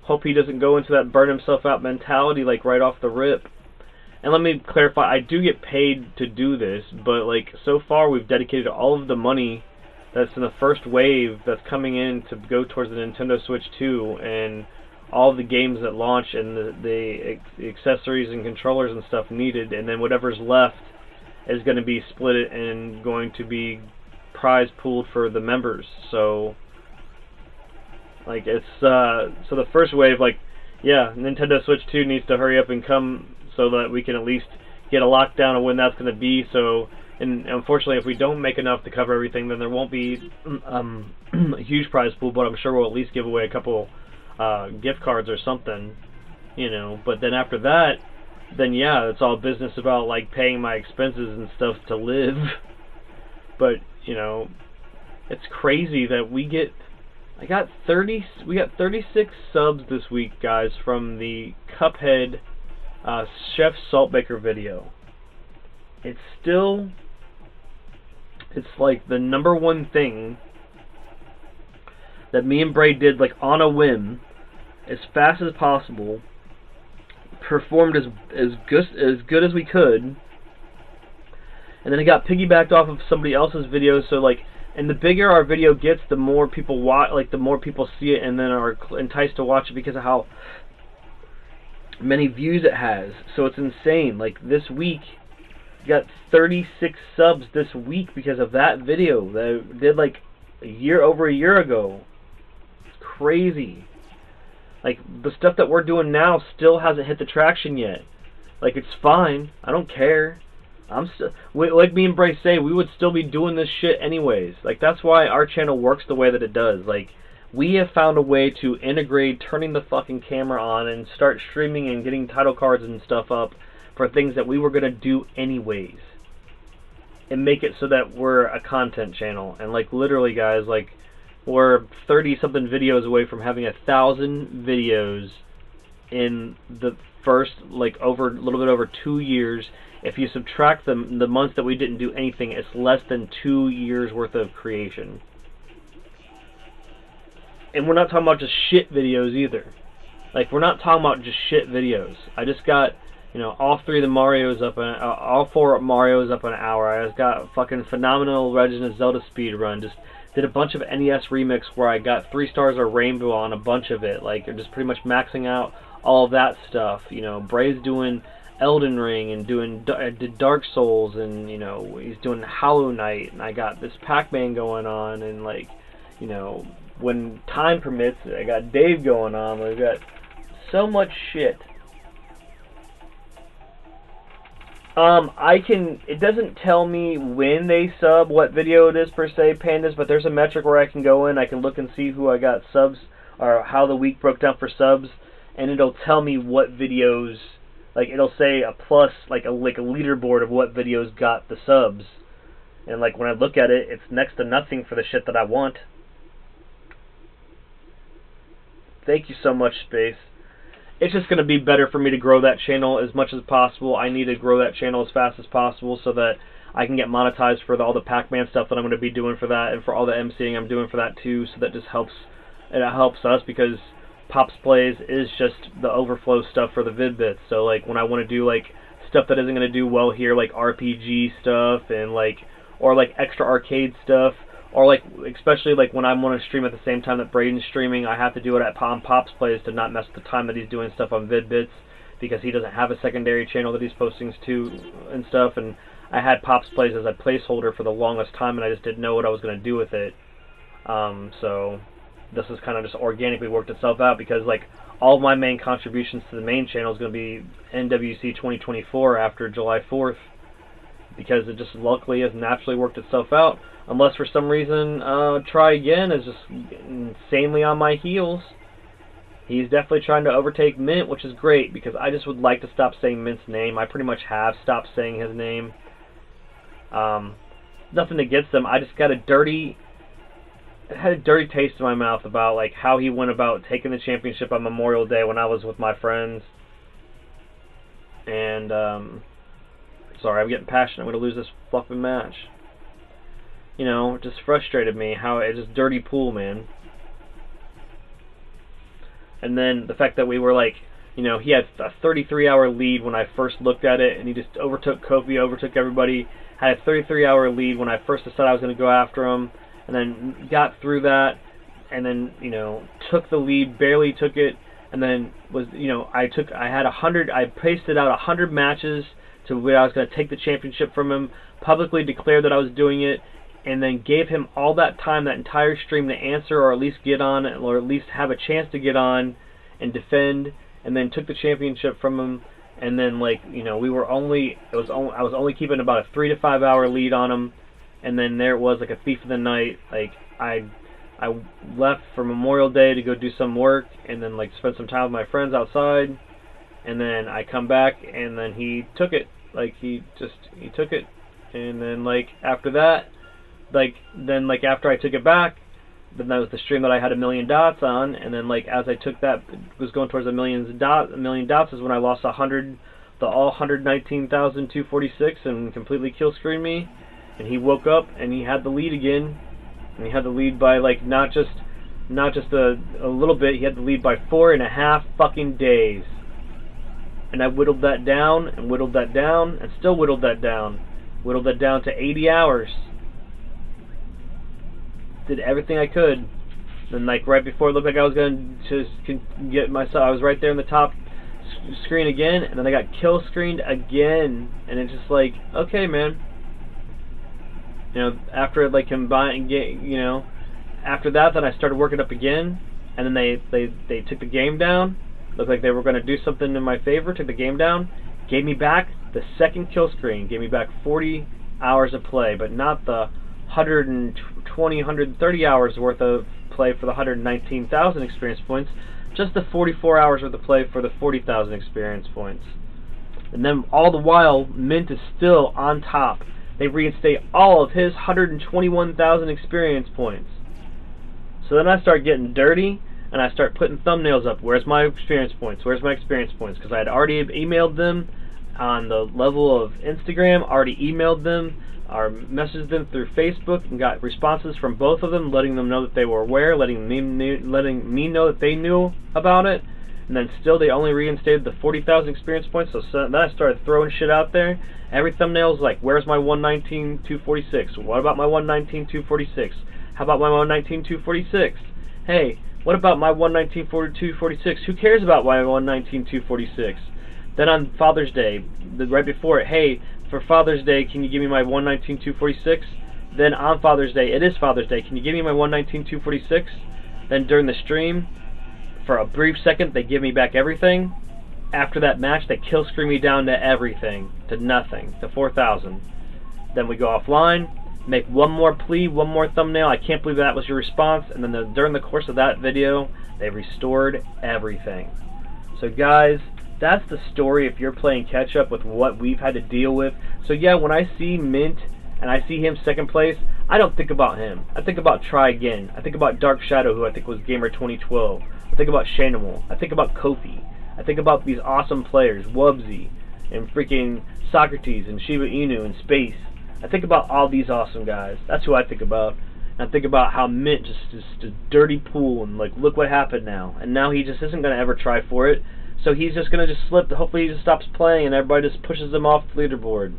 hope he doesn't go into that burn himself out mentality, like, right off the rip. And let me clarify, I do get paid to do this, but, like, so far we've dedicated all of the money that's in the first wave that's coming in to go towards the Nintendo Switch 2, and all the games that launch and the accessories and controllers and stuff needed, and then whatever's left is going to be split and going to be prize pooled for the members. So, like, it's so the first wave, like, yeah, Nintendo Switch 2 needs to hurry up and come so that we can at least get a lockdown of when that's going to be. So, and unfortunately, if we don't make enough to cover everything, then there won't be a huge prize pool, but I'm sure we'll at least give away a couple gift cards or something, you know. But then after that, then yeah, it's all business about, like, paying my expenses and stuff to live. But, you know, it's crazy that we got 36 subs this week, guys, from the Cuphead Chef Saltbaker video. It's like the #1 thing that me and Bray did, like, on a whim, as fast as possible, performed as good as we could, and then it got piggybacked off of somebody else's video. So, like, and the bigger our video gets, the more people watch, like, the more people see it and then are enticed to watch it because of how many views it has. So it's insane. Like, this week we got 36 subs this week because of that video that I did, like, over a year ago. It's crazy. Like, the stuff that we're doing now still hasn't hit the traction yet. Like, it's fine. I don't care. I'm still, like me and Bryce say, we would still be doing this shit anyways. Like, that's why our channel works the way that it does. Like, we have found a way to integrate turning the fucking camera on and start streaming and getting title cards and stuff up for things that we were going to do anyways. And make it so that we're a content channel. And, like, literally, guys, like, we're 30-something videos away from having 1,000 videos in the first, like, a little bit over 2 years. If you subtract the months that we didn't do anything, it's less than 2 years worth of creation. And we're not talking about just shit videos either. Like, we're not talking about just shit videos. I just got, you know, all 4 Marios up in an hour. I just got a fucking phenomenal Legend of Zelda speedrun. Just did a bunch of NES remix where I got 3 stars of rainbow on a bunch of it. Like, just pretty much maxing out all of that stuff. You know, Bray's doing Elden Ring and did Dark Souls, and, you know, he's doing Hollow Knight, and I got this Pac-Man going on, and, like, you know, when time permits, I got Dave going on. We've got so much shit. It doesn't tell me when they sub, what video it is per se, Pandas, but there's a metric where I can go in, I can look and see who I got subs, or how the week broke down for subs, and it'll tell me what videos, like, it'll say a plus, like a leaderboard of what videos got the subs. And, like, when I look at it, it's next to nothing for the shit that I want. Thank you so much, Space. It's just going to be better for me to grow that channel as much as possible. I need to grow that channel as fast as possible so that I can get monetized for all the Pac-Man stuff that I'm going to be doing for that, and for all the emceeing I'm doing for that too. So that just helps, and it helps us, because Pops Plays is just the overflow stuff for the Vid-Bits. So like when I want to do like stuff that isn't going to do well here, like RPG stuff and like, or like extra arcade stuff, or like, especially like when I want to stream at the same time that Braden's streaming, I have to do it at Pops Plays to not mess with the time that he's doing stuff on Vid-Bits, because he doesn't have a secondary channel that he's posting to and stuff. And I had Pops Plays as a placeholder for the longest time, and I just didn't know what I was going to do with it. So this has kind of just organically worked itself out, because like all of my main contributions to the main channel is going to be NWC 2024 after July 4th, because it just luckily has naturally worked itself out. Unless for some reason Try Again is just insanely on my heels. He's definitely trying to overtake Mint, which is great, because I just would like to stop saying Mint's name. I pretty much have stopped saying his name. Nothing against him. I just got a dirty taste in my mouth about like how he went about taking the championship on Memorial Day when I was with my friends. And sorry, I'm getting passionate. I'm going to lose this flipping match. You know, it just frustrated me how it's just dirty pool, man. And then the fact that we were like, you know, he had a 33-hour lead when I first looked at it, and he just overtook Kofi, overtook everybody. Had a 33-hour lead when I first decided I was going to go after him, and then got through that, and then, you know, took the lead, barely took it, and then was, you know, I pasted out 100 matches to where I was going to take the championship from him, publicly declared that I was doing it, and then gave him all that time, that entire stream, to answer, or at least get on, or at least have a chance to get on and defend, and then took the championship from him. And then, like, you know, I was only keeping about a 3 to 5 hour lead on him, and then there it was, like a thief of the night. Like, I left for Memorial Day to go do some work, and then like spend some time with my friends outside, and then I come back, and then he took it. Like, he took it, and then like after that, after I took it back, then that was the stream that I had 1,000,000 dots on, and then like as I took that, was going towards 1,000,000 dots is when I lost 119,246 and completely kill screened me, and he woke up and he had the lead again, and he had the lead by like not just a little bit, he had the lead by 4.5 fucking days, and I whittled that down and whittled that down and still whittled that down to 80 hours. Did everything I could. Then like right before it looked like I was going to get myself, I was right there in the top screen again, and then I got kill screened again, and it's just like, okay, man. You know, after like after that, then I started working up again, and then they took the game down. Looked like they were going to do something in my favor. Took the game down, gave me back the second kill screen, gave me back 40 hours of play, but not the 120, 130 hours worth of play for the 119,000 experience points, just the 44 hours worth of play for the 40,000 experience points. And then all the while, Mint is still on top. They reinstate all of his 121,000 experience points. So then I start getting dirty, and I start putting thumbnails up. Where's my experience points? Where's my experience points? Because I had already emailed them on the level of Instagram, already emailed them, or messaged them through Facebook, and got responses from both of them, letting them know that they were aware, letting me know that they knew about it, and then still they only reinstated the 40,000 experience points. So then I started throwing shit out there. Every thumbnail was like, where's my 119,246? What about my 119,246? How about my 119,246? Hey, what about my 119,246? Who cares about my 119,246? Then on Father's Day, right before it, hey, for Father's Day, can you give me my 119,246? Then on Father's Day, it is Father's Day, can you give me my 119,246? Then during the stream, for a brief second, they give me back everything. After that match, they kill screen me down to everything, to nothing, to 4,000. Then we go offline, make one more plea, one more thumbnail. I can't believe that was your response. And then during the course of that video, they restored everything. So guys, that's the story if you're playing catch up with what we've had to deal with. So yeah, when I see Mint and I see him second place, I don't think about him. I think about Try Again. I think about Dark Shadow, who I think was Gamer 2012. I think about Shanimal. I think about Kofi. I think about these awesome players, Wubsy and freaking Socrates and Shiba Inu and Space. I think about all these awesome guys. That's who I think about. And I think about how Mint just a dirty pool, and like, look what happened now. And now he just isn't going to ever try for it. So he's just going to just slip. Hopefully he just stops playing and everybody just pushes him off the leaderboard.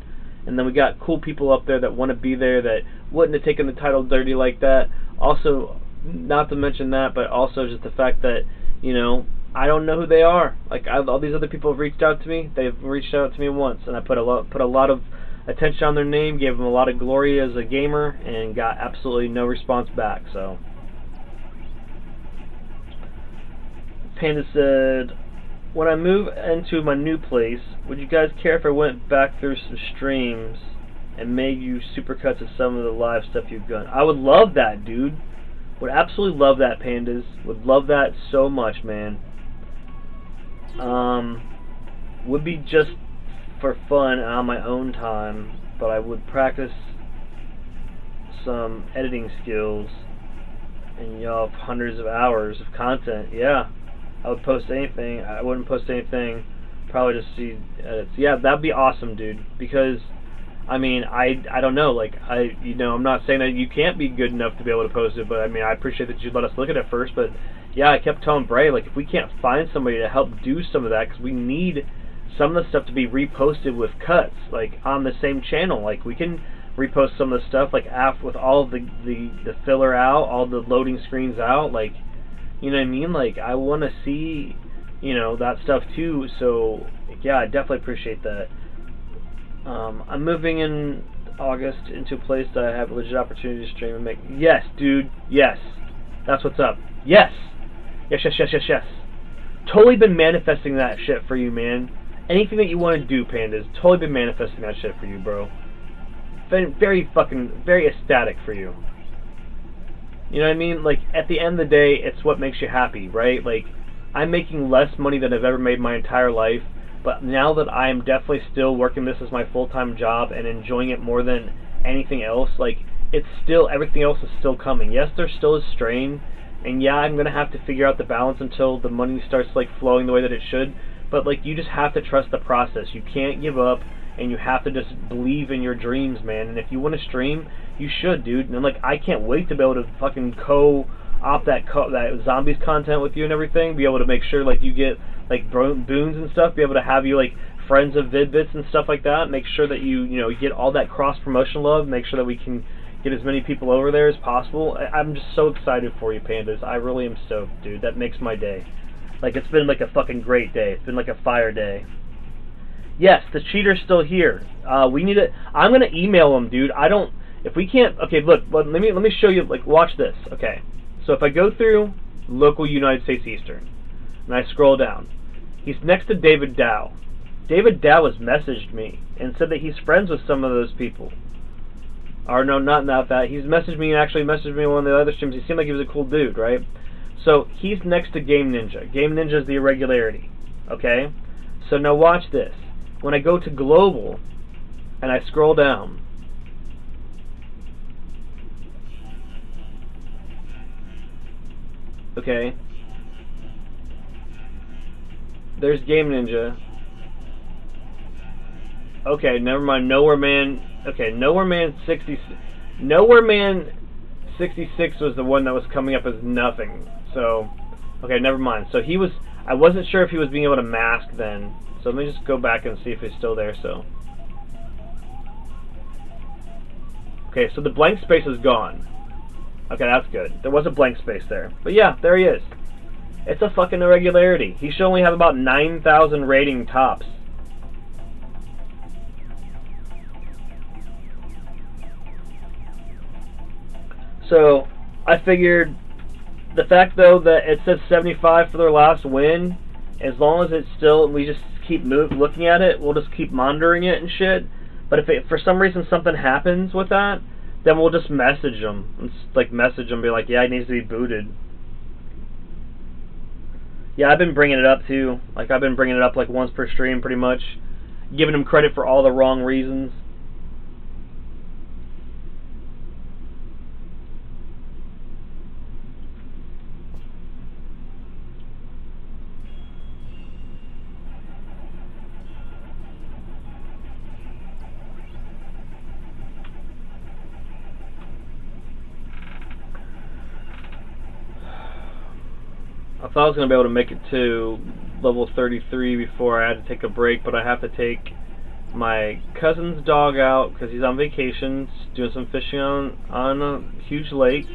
And then we got cool people up there that want to be there that wouldn't have taken the title dirty like that. Also, not to mention that, but also just the fact that, you know, I don't know who they are. Like, all these other people have reached out to me. They've reached out to me once, and I put a lot of attention on their name, gave them a lot of glory as a gamer, and got absolutely no response back. So, Panda said, when I move into my new place, would you guys care if I went back through some streams and made you supercuts of some of the live stuff you've done? I would love that, dude. Would absolutely love that, Pandas. Would love that so much, man. Would be just for fun on my own time, but I would practice some editing skills, and y'all have hundreds of hours of content. Yeah, I would post anything. I wouldn't post anything, probably just see edits. Yeah, that'd be awesome, dude, because I mean, I don't know, like, you know, I'm not saying that you can't be good enough to be able to post it, but I mean, I appreciate that you'd let us look at it first. But yeah, I kept telling Bray, like, if we can't find somebody to help do some of that, because we need some of the stuff to be reposted with cuts, like, on the same channel. Like, we can repost some of the stuff, like, with all the filler out, all the loading screens out, like, you know what I mean? Like, I want to see, you know, that stuff too. So yeah, I definitely appreciate that. I'm moving in August into a place that I have a legit opportunity to stream and make. Yes, dude. Yes. That's what's up. Yes. Yes, yes, yes, yes, yes. Totally been manifesting that shit for you, man. Anything that you want to do, Pandas, totally been manifesting that shit for you, bro. Very ecstatic for you. You know what I mean? Like, at the end of the day, it's what makes you happy, right? Like, I'm making less money than I've ever made my entire life. But now that I am definitely still working this as my full-time job and enjoying it more than anything else, like, it's still, everything else is still coming. Yes, there still is strain, and yeah, I'm going to have to figure out the balance until the money starts, like, flowing the way that it should. But, like, you just have to trust the process. You can't give up, and you have to just believe in your dreams, man. And if you want to stream, you should, dude. And, like, I can't wait to be able to fucking co-op that zombies content with you and everything, be able to make sure, like, you get, like, boons and stuff, be able to have you, like, friends of Vid-Bits and stuff like that, make sure that you know, get all that cross-promotion love, make sure that we can get as many people over there as possible. I'm just so excited for you, Pandas. I really am stoked, dude. That makes my day. Like, it's been, like, a fucking great day. It's been, like, a fire day. Yes, the cheater's still here. We need to, I'm going to email him, dude. I don't, if we can't, okay, look, let me show you, like, watch this. Okay, so if I go through local United States Eastern, and I scroll down, he's next to David Dow. David Dow has messaged me and said that he's friends with some of those people. Or no, not that. He's messaged me and actually messaged me on one of the other streams. He seemed like he was a cool dude, right? So he's next to Game Ninja. Game Ninja is the irregularity. Okay? So now watch this. When I go to global and I scroll down, okay, there's Game Ninja. Okay, never mind. Nowhere Man. Okay, Nowhere Man 66 was the one that was coming up as nothing. So, okay, never mind. So he was. I wasn't sure if he was being able to mask then. So let me just go back and see if he's still there. So, okay, so the blank space is gone. Okay, that's good. There was a blank space there, but yeah, there he is. It's a fucking irregularity. He should only have about 9,000 rating tops. So, I figured the fact, though, that it says 75 for their last win, as long as it's still, we just keep looking at it, we'll just keep monitoring it and shit. But if for some reason something happens with that, then we'll just message them. And like message them, be like, yeah, it needs to be booted. Yeah, I've been bringing it up too. Like I've been bringing it up like once per stream, pretty much, giving them credit for all the wrong reasons. I thought I was going to be able to make it to level 33 before I had to take a break, but I have to take my cousin's dog out because he's on vacation, doing some fishing on a huge lake.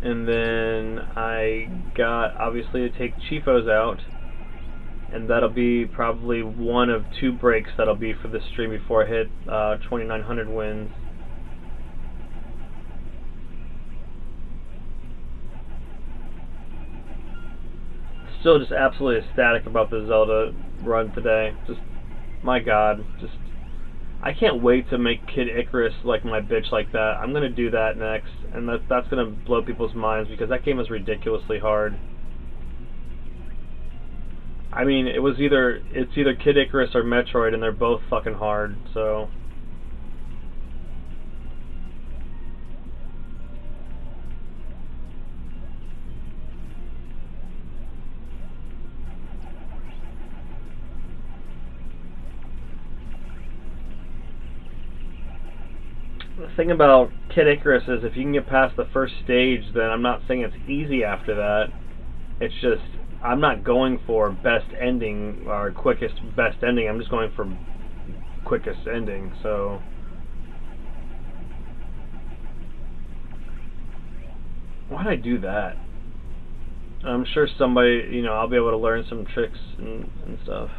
And then I got, obviously, to take Chifo's out. And that'll be probably one of 2 breaks that'll be for this stream before I hit 2,900 wins. Still just absolutely ecstatic about the Zelda run today. Just, my god, just, I can't wait to make Kid Icarus like my bitch like that. I'm gonna do that next, and that's gonna blow people's minds because that game is ridiculously hard. I mean, it's either Kid Icarus or Metroid, and they're both fucking hard, so. The thing about Kid Icarus is if you can get past the first stage, then I'm not saying it's easy after that. It's just, I'm not going for best ending or quickest best ending. I'm just going for quickest ending, so. Why'd I do that? I'm sure somebody, you know, I'll be able to learn some tricks and stuff.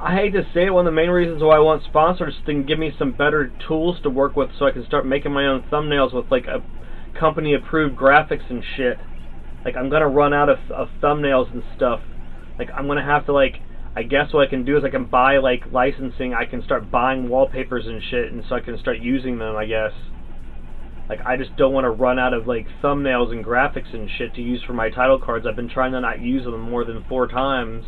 I hate to say it, one of the main reasons why I want sponsors is to give me some better tools to work with so I can start making my own thumbnails with like a company approved graphics and shit. Like I'm gonna run out of thumbnails and stuff. Like I'm gonna have to, like, I guess what I can do is I can buy like licensing, I can start buying wallpapers and shit, and so I can start using them, I guess. Like I just don't want to run out of like thumbnails and graphics and shit to use for my title cards. I've been trying to not use them more than 4 times.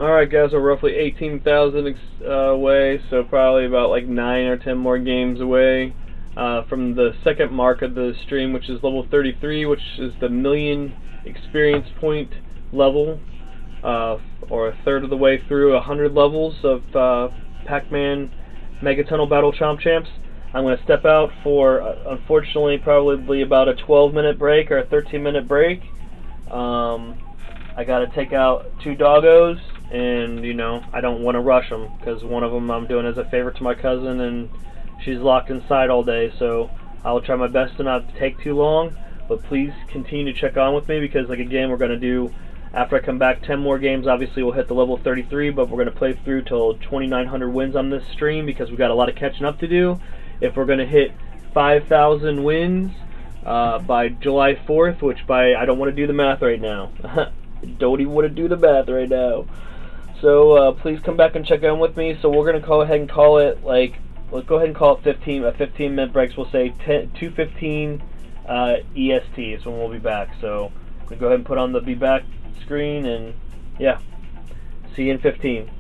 Alright guys, we're roughly 18,000 away, so probably about like 9 or 10 more games away from the second mark of the stream, which is level 33, which is the 1,000,000 experience point level, or a third of the way through 100 levels of Pac-Man Megatunnel Battle Chomp Champs. I'm going to step out for, unfortunately, probably about a 12-minute break or a 13-minute break. I got to take out 2 doggos. and you know, I don't want to rush them because one of them I'm doing as a favor to my cousin, and she's locked inside all day, so I'll try my best to not take too long. But please continue to check on with me because, like, again, we're going to do, after I come back, 10 more games. Obviously, we'll hit the level 33, but we're going to play through till 2,900 wins on this stream because we've got a lot of catching up to do. If we're going to hit 5,000 wins by July 4th, which I don't want to do the math right now. Don't even want to do the math right now. So please come back and check in with me. So we're going to go ahead and call it, like, let's go ahead and call it 15-minute breaks. We'll say 2:15 EST is when we'll be back. So we go ahead and put on the be back screen, and yeah, see you in 15.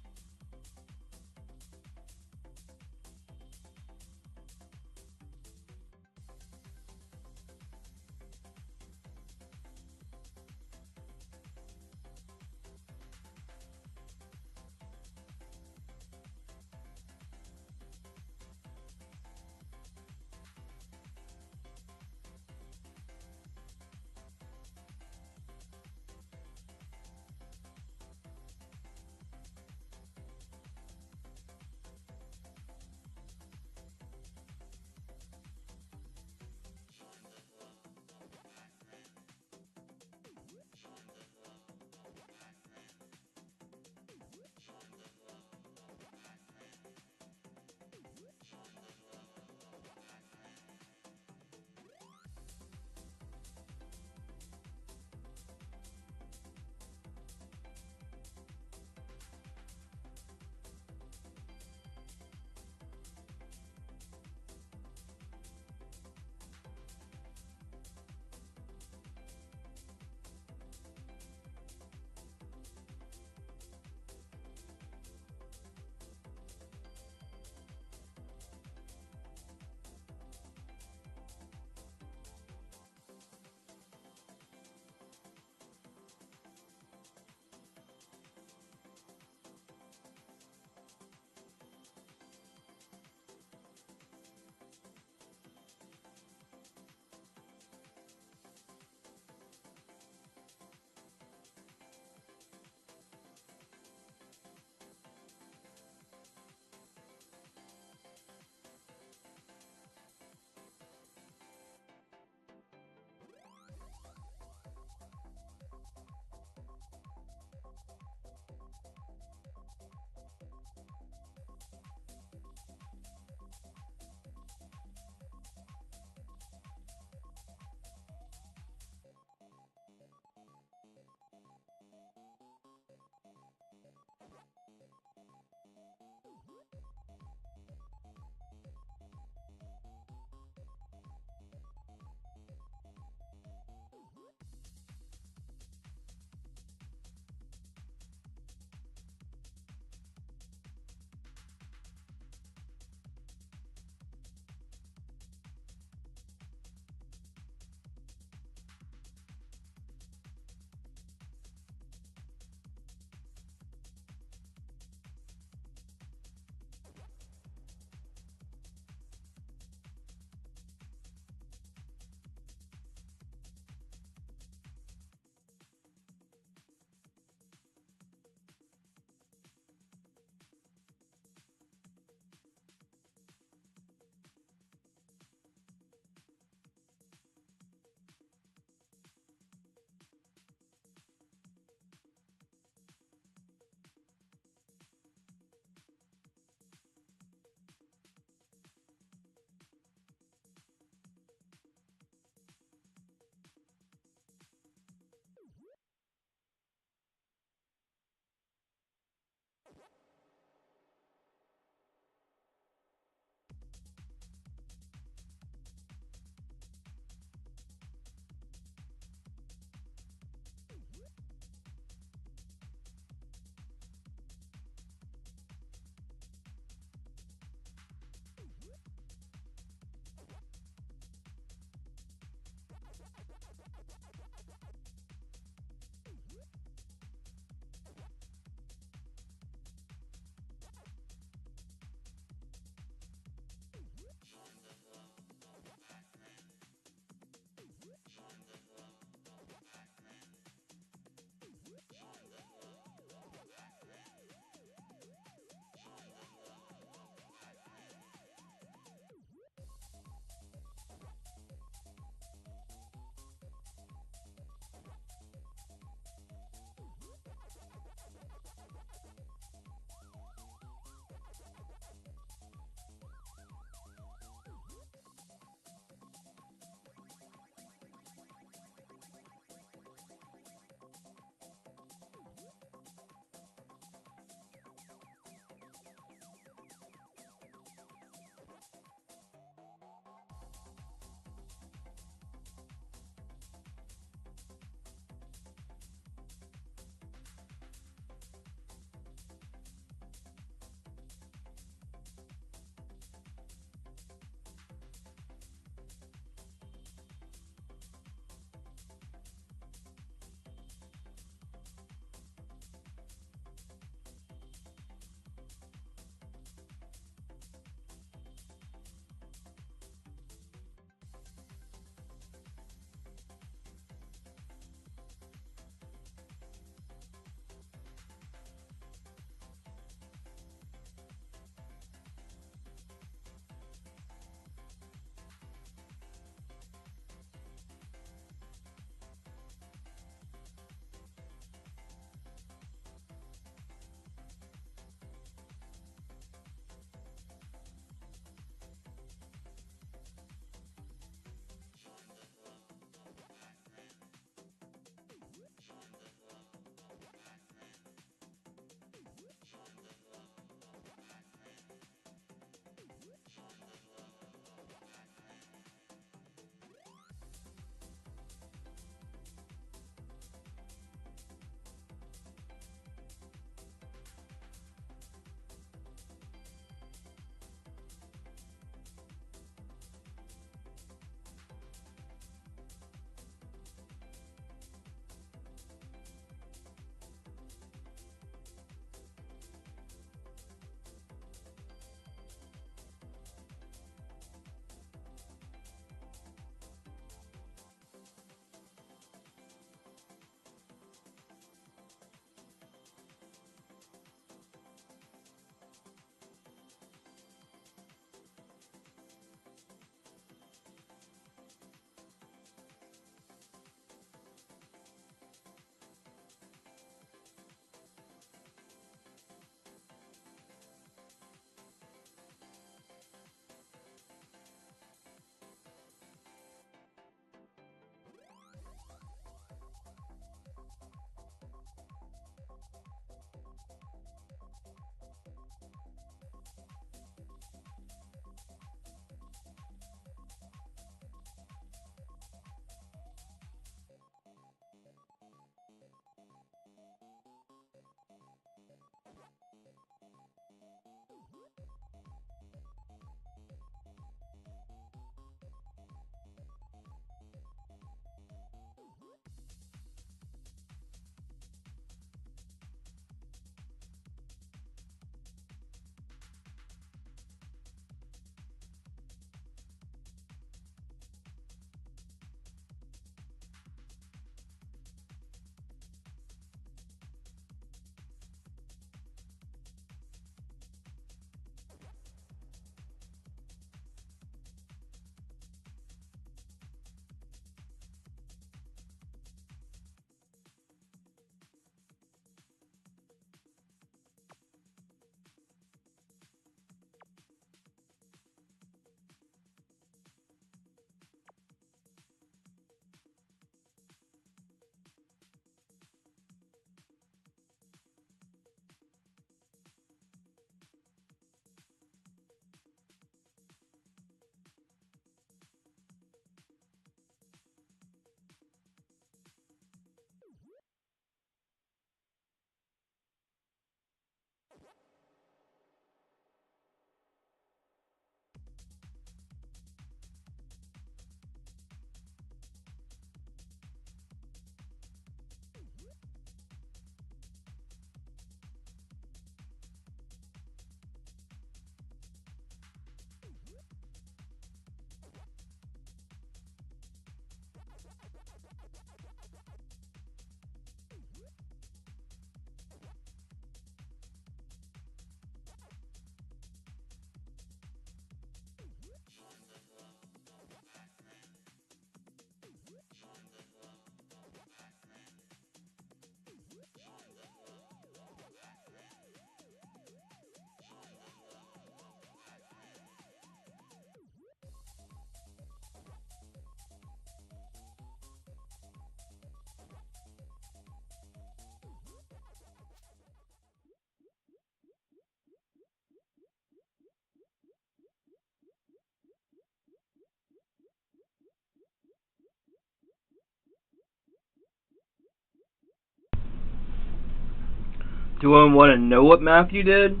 Do I want to know what math you did?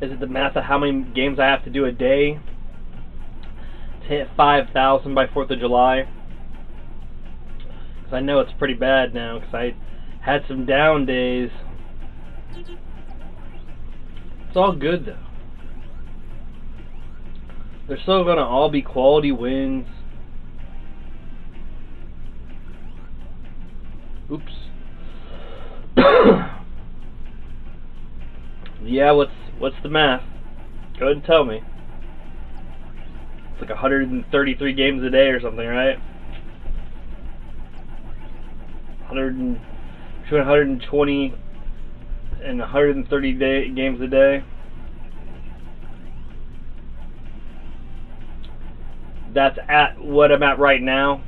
Is it the math of how many games I have to do a day to hit 5,000 by 4th of July? Because I know it's pretty bad now, because I had some down days. It's all good, though. They're still going to all be quality wins. Oops. Yeah, what's the math? Go ahead and tell me. It's like 133 games a day or something, right? 120 and 130 games a day. That's at what I'm at right now.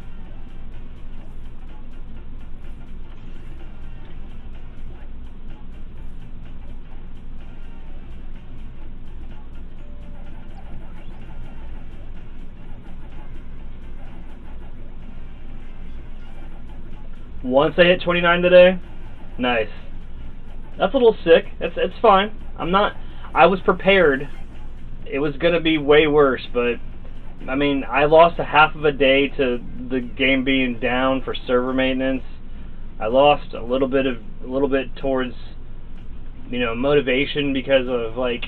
Once I hit 29 today, nice. That's a little sick. It's fine. I was prepared. It was gonna be way worse, but I mean, I lost a half of a day to the game being down for server maintenance. I lost a little bit towards, you know, motivation because of like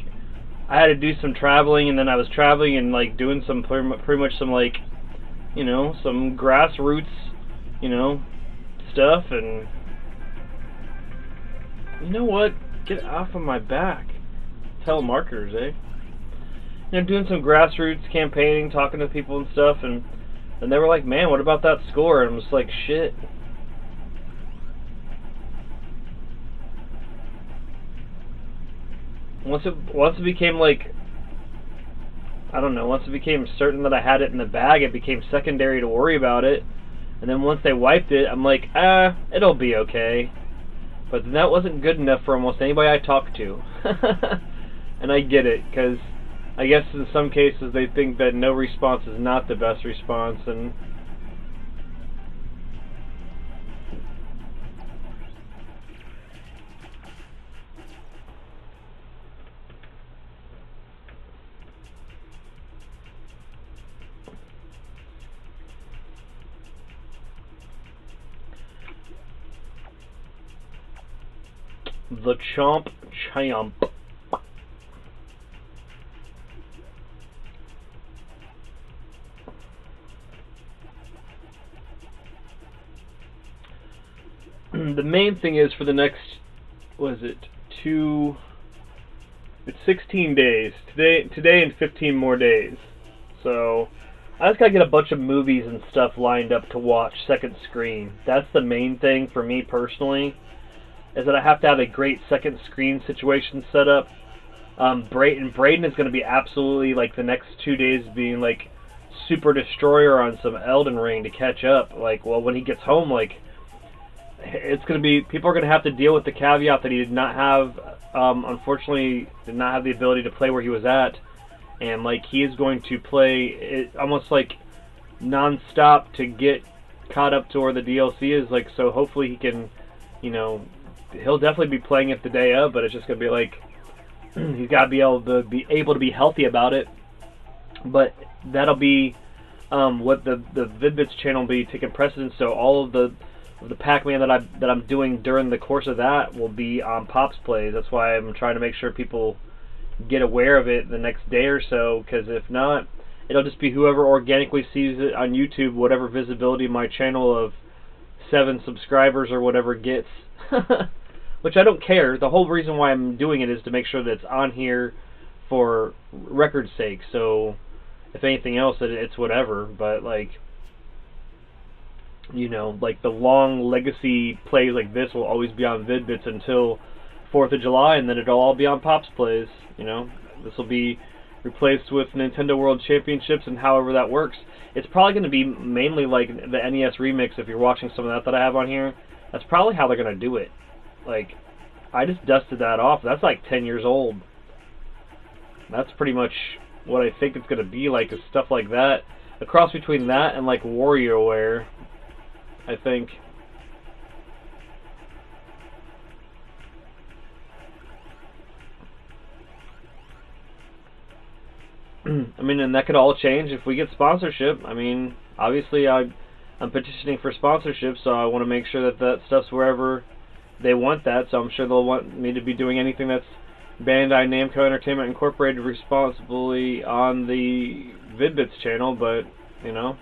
I had to do some traveling, and then I was traveling and like doing some pretty much some like, you know, some grassroots, you know, stuff. And you know what? Get off of my back. Telemarketers, eh? You know, doing some grassroots campaigning, talking to people and stuff, and they were like, "Man, what about that score?" And I'm just like, "Shit." Once it became like, I don't know, once it became certain that I had it in the bag, it became secondary to worry about it. And then once they wiped it, I'm like, it'll be okay. But then that wasn't good enough for almost anybody I talked to. And I get it, because I guess in some cases they think that no response is not the best response, and the Chomp. The main thing is for the next, what is it, it's 16 days. Today and 15 more days. So I just gotta get a bunch of movies and stuff lined up to watch second screen. That's the main thing for me personally, is that I have to have a great second screen situation set up. Braden is going to be absolutely, like, the next 2 days being like Super Destroyer on some Elden Ring to catch up. Like, well, when he gets home, like, it's going to be, people are going to have to deal with the caveat that he did not have, unfortunately, did not have the ability to play where he was at. And, like, he is going to play it almost, like, non-stop to get caught up to where the DLC is. Like, so hopefully he can, you know, he'll definitely be playing it the day of, but it's just going to be, like, he's got to be able to be healthy about it. But that'll be what the Vid-Bits channel will be taking precedence. So all of the Pac-Man that I'm doing during the course of that will be on Pop's plays. That's why I'm trying to make sure people get aware of it the next day or so, because if not, it'll just be whoever organically sees it on YouTube, whatever visibility my channel of 7 subscribers or whatever gets. Which I don't care. The whole reason why I'm doing it is to make sure that it's on here for record's sake. So if anything else, it's whatever. But like, you know, like the long legacy plays like this will always be on Vid-Bits until 4th of July, and then it'll all be on Pops Plays. You know, this will be replaced with Nintendo World Championships, and however that works. It's probably going to be mainly like the NES remix. If you're watching some of that I have on here, that's probably how they're going to do it. Like, I just dusted that off. That's like 10 years old. That's pretty much what I think it's going to be like, is stuff like that. A cross between that and like WarioWare, I think. I mean, and that could all change if we get sponsorship. I mean, obviously I'm petitioning for sponsorship, so I want to make sure that that stuff's wherever they want that. So I'm sure they'll want me to be doing anything that's Bandai Namco Entertainment Incorporated responsibly on the Vid-Bits channel, but, you know.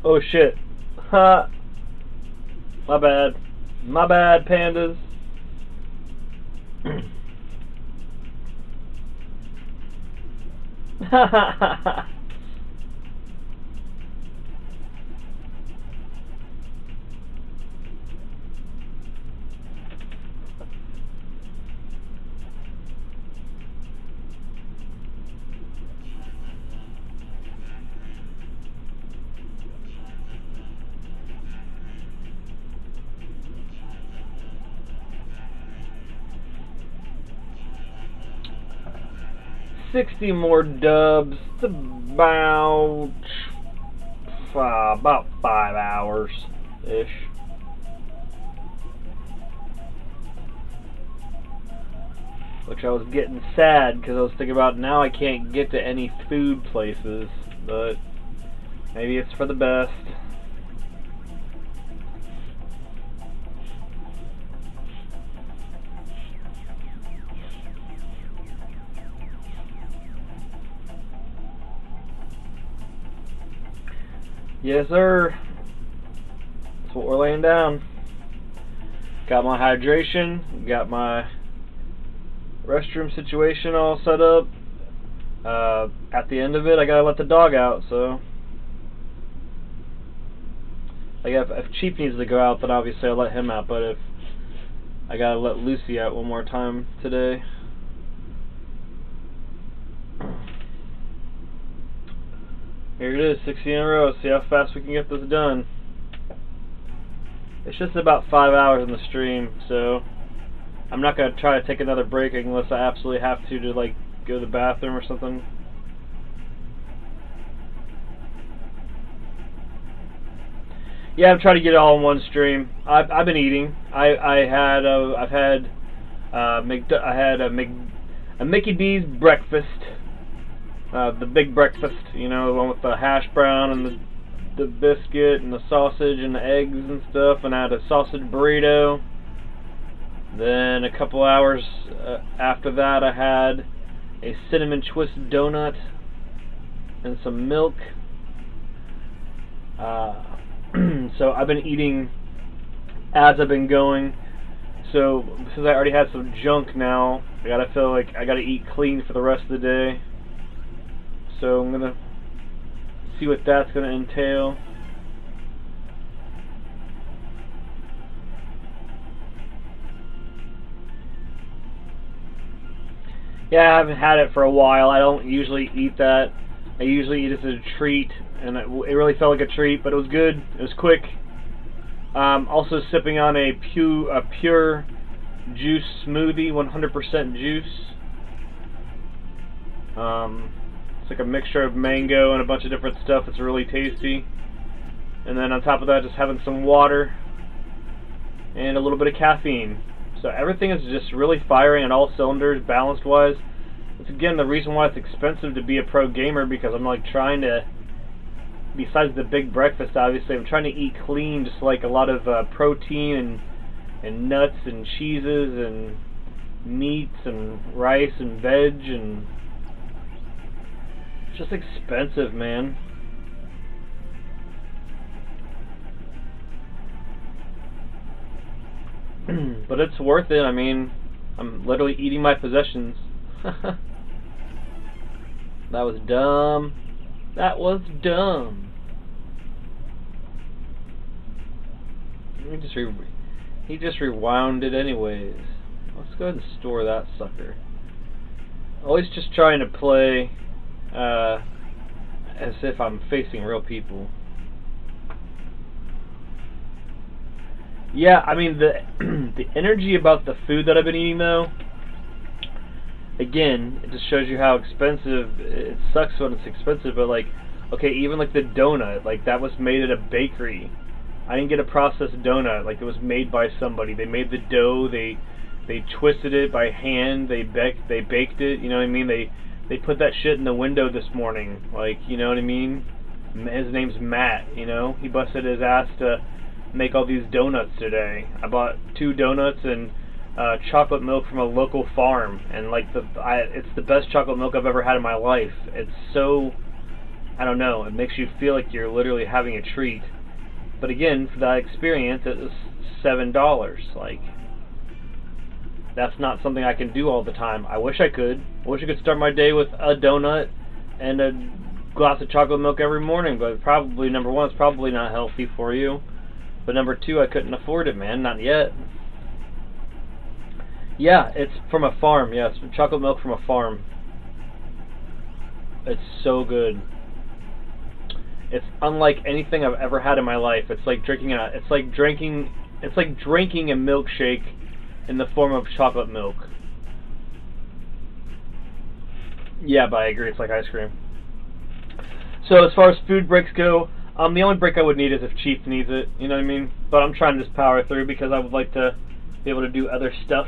Oh shit. Ha. My bad. My bad, pandas. 60 more dubs. It's about 5 hours ish. Which I was getting sad because I was thinking about now I can't get to any food places, but maybe it's for the best. Yes, sir. That's what we're laying down. Got my hydration, got my restroom situation all set up. At the end of it, I gotta let the dog out, so like if Chief needs to go out, then obviously I'll let him out, but if I gotta let Lucy out one more time today. Here it is, 60 in a row. See how fast we can get this done. It's just about 5 hours in the stream, so I'm not gonna try to take another break unless I absolutely have to like go to the bathroom or something. Yeah, I'm trying to get it all in one stream. I've been eating. I've had a Mickey D's breakfast. The big breakfast, you know, the one with the hash brown and the the biscuit and the sausage and the eggs and stuff, and I had a sausage burrito. Then a couple hours after that, I had a cinnamon twist donut and some milk. So I've been eating as I've been going. So since I already had some junk now, I gotta feel like I gotta eat clean for the rest of the day. So I'm gonna see what that's gonna entail. Yeah, I haven't had it for a while. I don't usually eat that. I usually eat it as a treat, and it really felt like a treat, but it was good. It was quick. Also sipping on a pure juice smoothie, 100% juice. It's like a mixture of mango and a bunch of different stuff. It's really tasty. And then on top of that, just having some water and a little bit of caffeine. So everything is just really firing on all cylinders, balanced-wise. It's again the reason why it's expensive to be a pro gamer, because I'm like trying to, besides the big breakfast, obviously, I'm trying to eat clean, just like a lot of protein and nuts and cheeses and meats and rice and veg, and it's just expensive, man. But it's worth it. I mean, I'm literally eating my possessions. That was dumb. That was dumb. He just rewound it anyways. Let's go ahead and store that sucker. Always just trying to play as if I'm facing real people. Yeah, I mean, the energy about the food that I've been eating, though, again, it just shows you how expensive. It sucks when it's expensive, but like, okay, even like the donut, like that was made at a bakery. I didn't get a processed donut. Like, it was made by somebody. They made the dough. They twisted it by hand. They baked it. You know what I mean? They put that shit in the window this morning. Like, you know what I mean? His name's Matt. You know, he busted his ass to make all these donuts today. I bought 2 donuts and chocolate milk from a local farm, and like it's the best chocolate milk I've ever had in my life. It's so, I don't know, it makes you feel like you're literally having a treat. But again, for that experience, it was $7. Like, that's not something I can do all the time. I wish I could. I wish I could start my day with a donut and a glass of chocolate milk every morning, but probably, number one, it's probably not healthy for you. But number 2, I couldn't afford it, man. Not yet. Yeah, it's from a farm. Yeah, it's chocolate milk from a farm. It's so good. It's unlike anything I've ever had in my life. It's like drinking a milkshake in the form of chocolate milk. Yeah, but I agree. It's like ice cream. So as far as food breaks go, the only break I would need is if Chief needs it, you know what I mean? But I'm trying to just power through because I would like to be able to do other stuff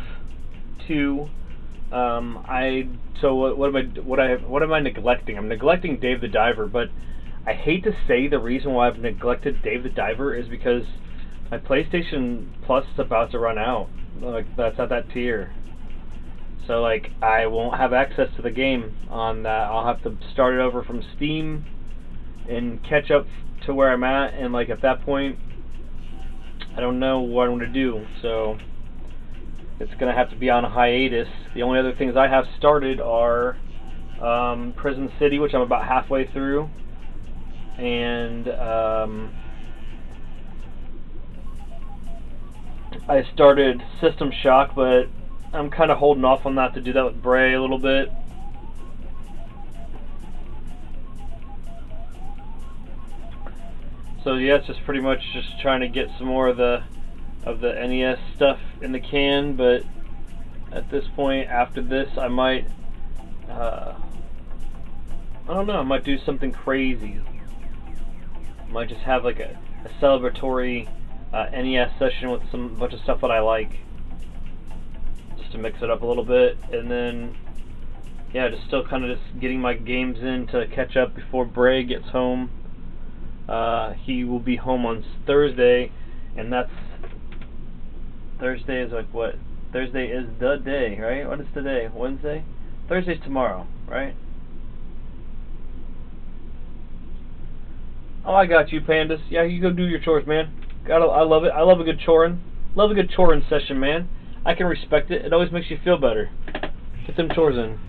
too. So what am I neglecting? I'm neglecting Dave the Diver, but I hate to say the reason why I've neglected Dave the Diver is because my PlayStation Plus is about to run out. Like, that's at that tier. So like, I won't have access to the game on that. I'll have to start it over from Steam and catch up to where I'm at, and like at that point I don't know what I'm going to do, so it's going to have to be on a hiatus. The only other things I have started are Prison City, which I'm about halfway through, and I started System Shock, but I'm kind of holding off on that to do that with Bray a little bit. So yeah, it's just pretty much just trying to get some more of the NES stuff in the can, but at this point, after this, I might, I don't know, I might do something crazy. I might just have like a celebratory NES session with a bunch of stuff that I like, just to mix it up a little bit, and then, yeah, just still kind of just getting my games in to catch up before Bray gets home. He will be home on Thursday, and that's Thursday is like what? Thursday is the day, right? What is today? Wednesday? Thursday's tomorrow, right? Oh, I got you, pandas. Yeah, you go do your chores, man. I love it. I love a good choring. Love a good choring session, man. I can respect it. It always makes you feel better. Get them chores in.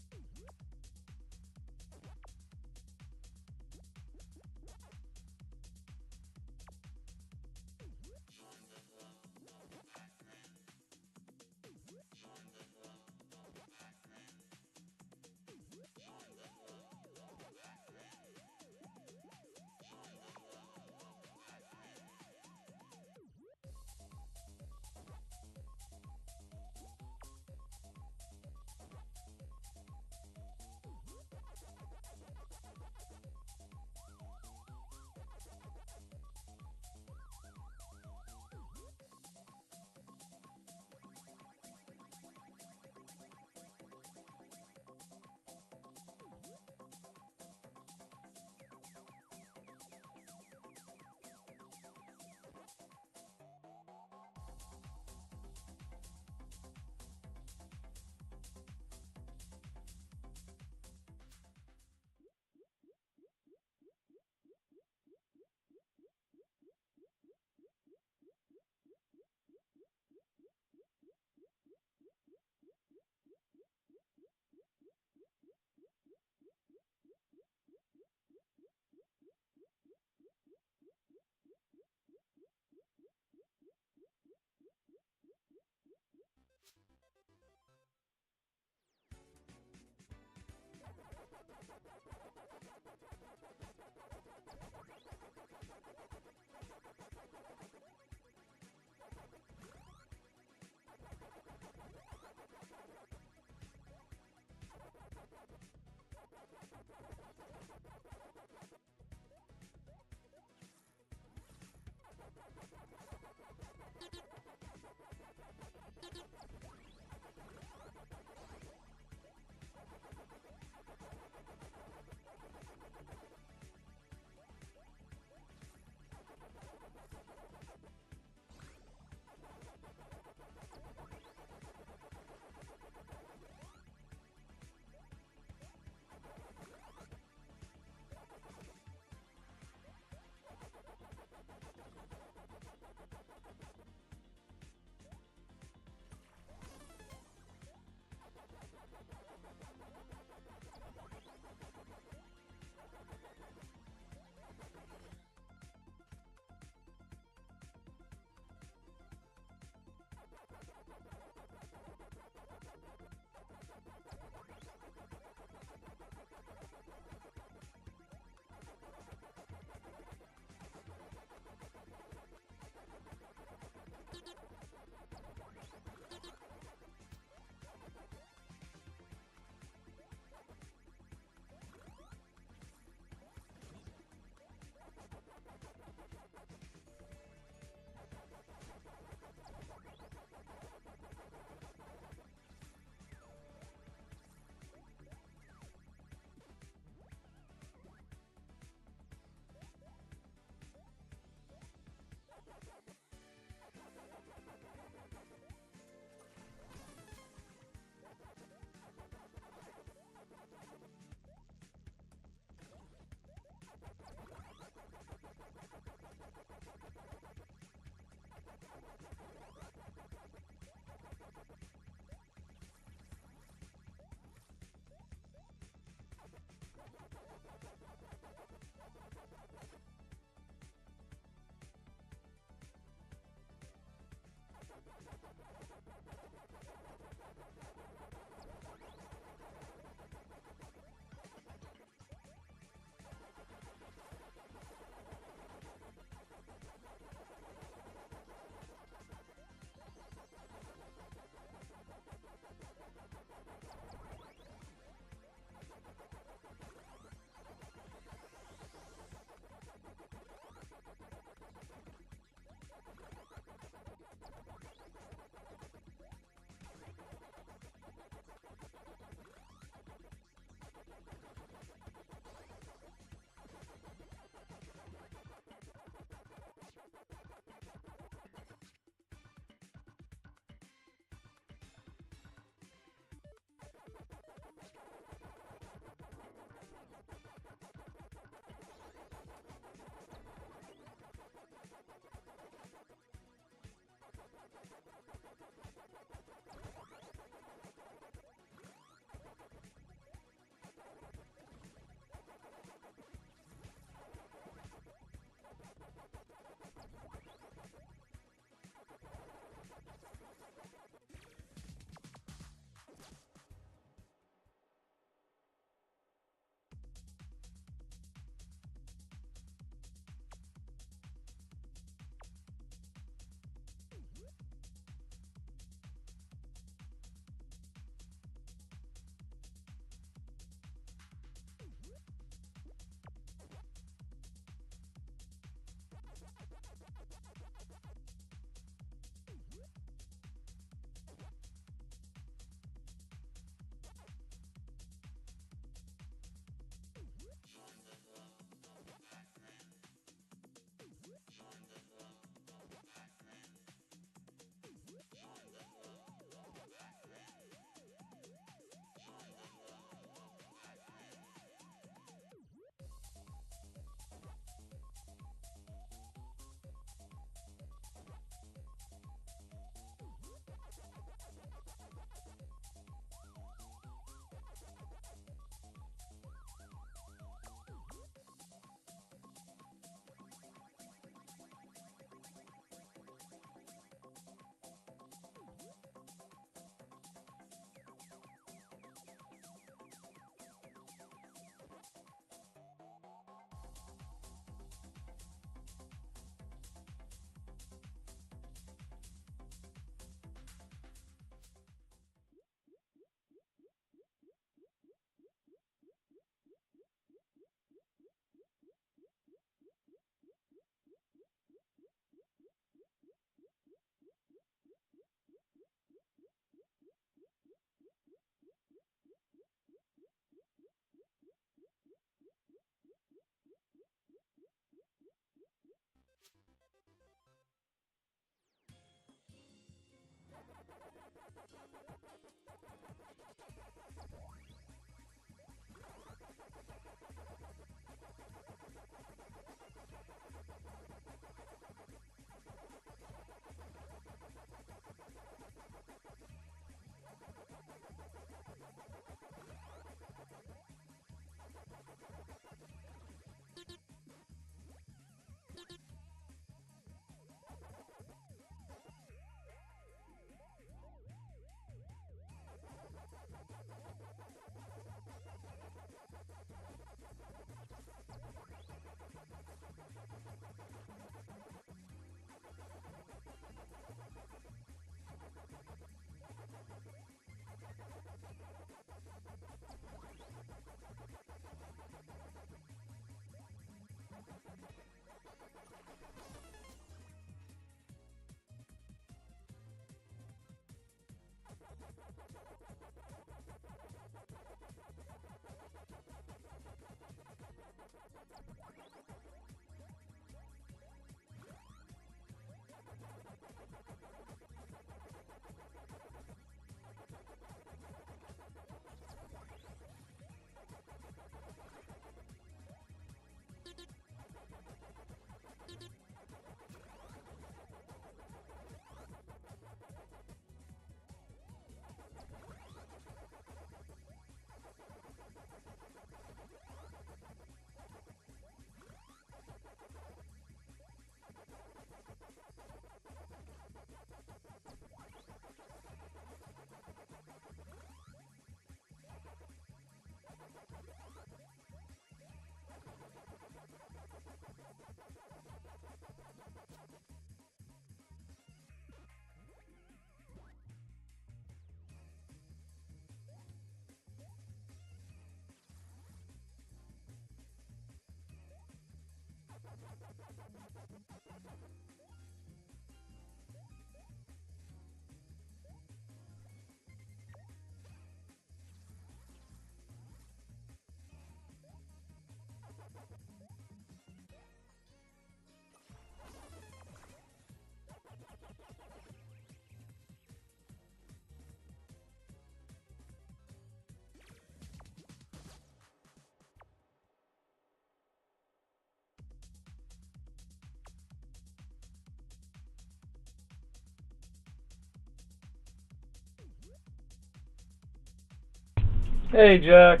Hey, Jack.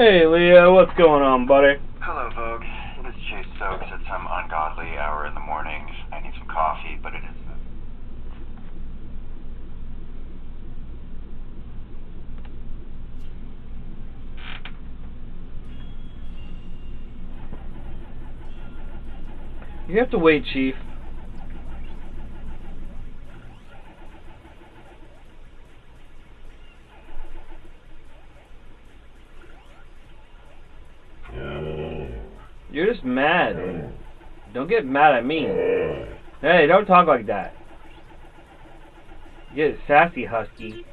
Hey, Leo, what's going on, buddy? Hello, Vogue. It is Chase Stokes at some ungodly hour in the morning. I need some coffee, but it is... You have to wait, Chief. You're just mad. Don't get mad at me. Hey, don't talk like that. You get sassy, husky.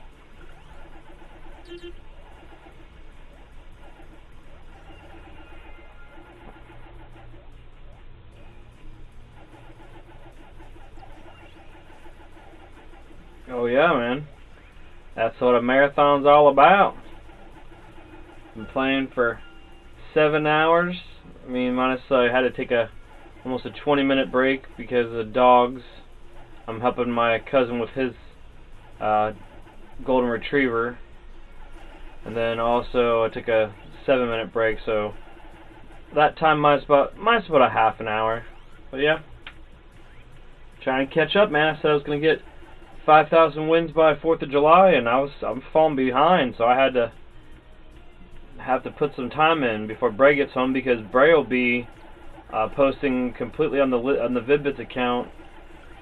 Oh yeah, man. That's what a marathon's all about. Been playing for 7 hours. I mean, minus I had to take almost a 20-minute break because of the dogs. I'm helping my cousin with his golden retriever, and then also I took a 7-minute break. So that time minus about a half an hour. But yeah, trying to catch up, man. I said I was gonna get 5,000 wins by 4th of July, and I'm falling behind, so I have to put some time in before Bray gets home, because Bray will be posting completely on the Vid-Bits account.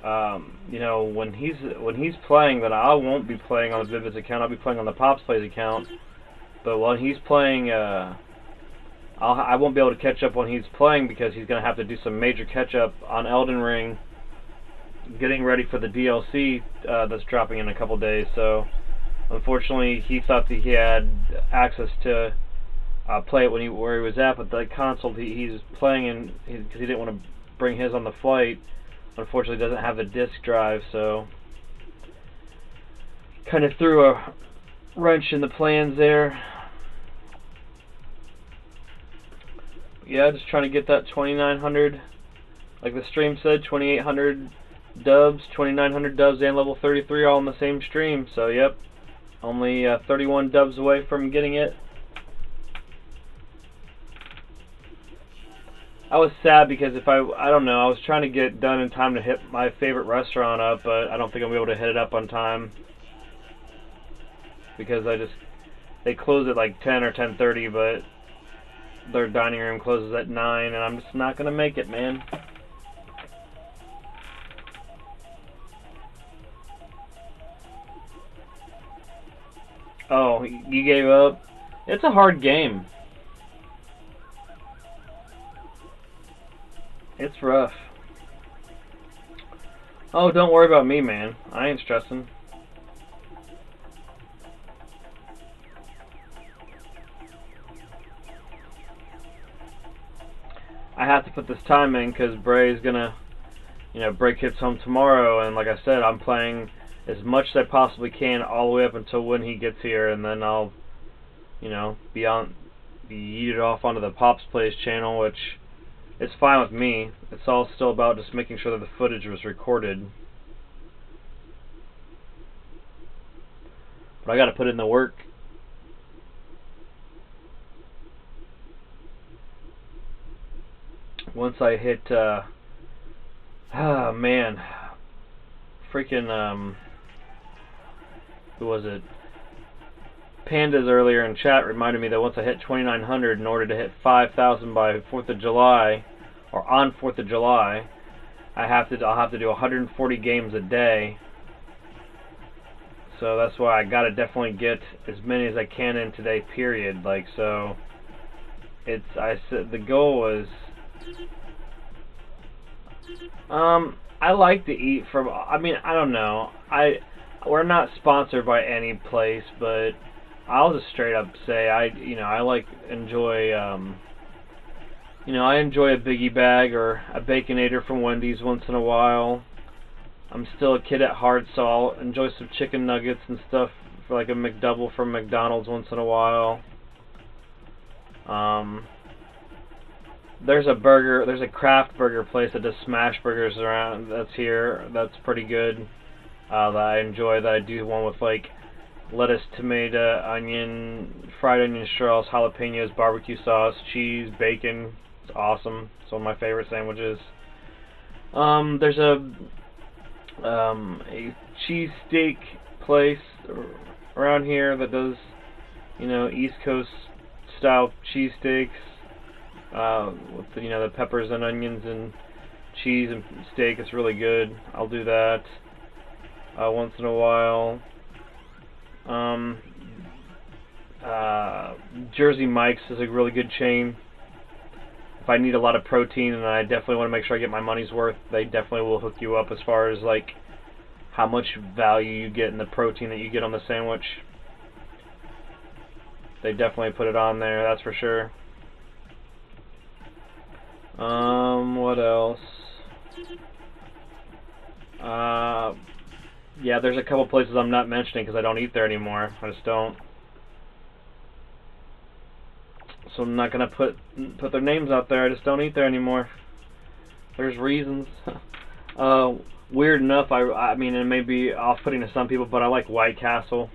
You know, when he's playing, then I won't be playing on the Vid-Bits account. I'll be playing on the Pops Plays account. But when he's playing, I won't be able to catch up when he's playing, because he's gonna have to do some major catch up on Elden Ring, getting ready for the DLC that's dropping in a couple days. So unfortunately, he thought that he had access to play it where he was at, but the console he's playing in, because he didn't want to bring his on the flight, unfortunately doesn't have the disk drive, so kind of threw a wrench in the plans there. Yeah, just trying to get that 2,900, like the stream said, 2,800 dubs, 2,900 dubs, and level 33 all in the same stream. So yep, only 31 dubs away from getting it. I was sad because I don't know, I was trying to get done in time to hit my favorite restaurant up, but I don't think I'll be able to hit it up on time, because they close at like 10 or 10:30, but their dining room closes at 9, and I'm just not gonna make it, man. Oh, you gave up? It's a hard game. It's rough. Oh, don't worry about me, man. I ain't stressing. I have to put this time in because Bray's gonna, Bray gets home tomorrow, and like I said, I'm playing as much as I possibly can all the way up until when he gets here, and then I'll, be yeeted off onto the Pops Plays channel, which is fine with me. It's all still about just making sure that the footage was recorded. But I gotta put in the work. Once I hit, oh man, freaking, who was it? Pandas earlier in chat reminded me that once I hit 2,900, in order to hit 5,000 by 4th of July, or on 4th of July, I'll have to do 140 games a day. So that's why I gotta definitely get as many as I can in today, period. Like, so I said the goal was, I like to eat from, I mean, I don't know, we're not sponsored by any place, but I'll just straight up say I enjoy a Biggie Bag or a Baconator from Wendy's once in a while. I'm still a kid at heart, so I'll enjoy some chicken nuggets and stuff, for like a McDouble from McDonald's once in a while. There's a craft burger place that does smash burgers around, that's here, that's pretty good, that I enjoy, that I do one with like lettuce, tomato, onion, fried onion straws, jalapenos, barbecue sauce, cheese, bacon. It's awesome. It's one of my favorite sandwiches. There's a cheesesteak place around here that does, you know, East Coast style cheesesteaks with the, you know, the peppers and onions and cheese and steak. It's really good. I'll do that once in a while. Jersey Mike's is a really good chain. If I need a lot of protein and I definitely want to make sure I get my money's worth, they definitely will hook you up as far as like how much value you get in the protein that you get on the sandwich. They definitely put it on there, that's for sure. What else? Yeah, there's a couple places I'm not mentioning because I don't eat there anymore. I just don't. So I'm not gonna put their names out there. I just don't eat there anymore. There's reasons. Weird enough, I mean, it may be off-putting to some people, but I like White Castle.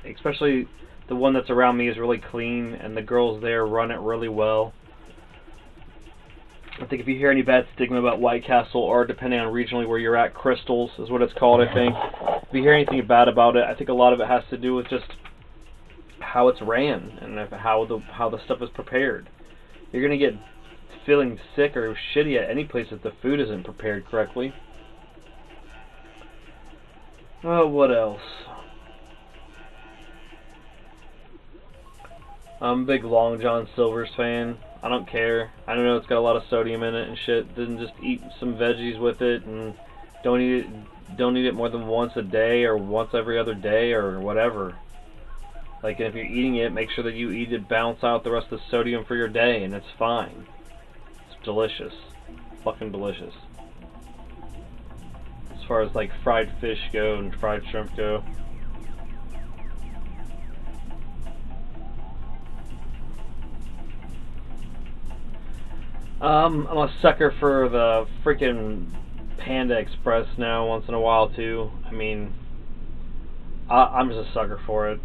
Especially the one that's around me is really clean, and the girls there run it really well. I think if you hear any bad stigma about White Castle, or depending on regionally where you're at, Crystals is what it's called, I think. If you hear anything bad about it, I think a lot of it has to do with just how it's ran and how the stuff is prepared. You're gonna get feeling sick or shitty at any place if the food isn't prepared correctly. Oh, what else? I'm a big Long John Silver's fan. I don't care. I don't know it's got a lot of sodium in it and shit. Then just eat some veggies with it and don't eat it more than once a day or once every other day or whatever. Like, if you're eating it, make sure that you eat it, balance out the rest of the sodium for your day, and it's fine. It's delicious. Fucking delicious. As far as like fried fish go and fried shrimp go. I'm a sucker for the freaking Panda Express now once in a while too. I mean, I'm just a sucker for it.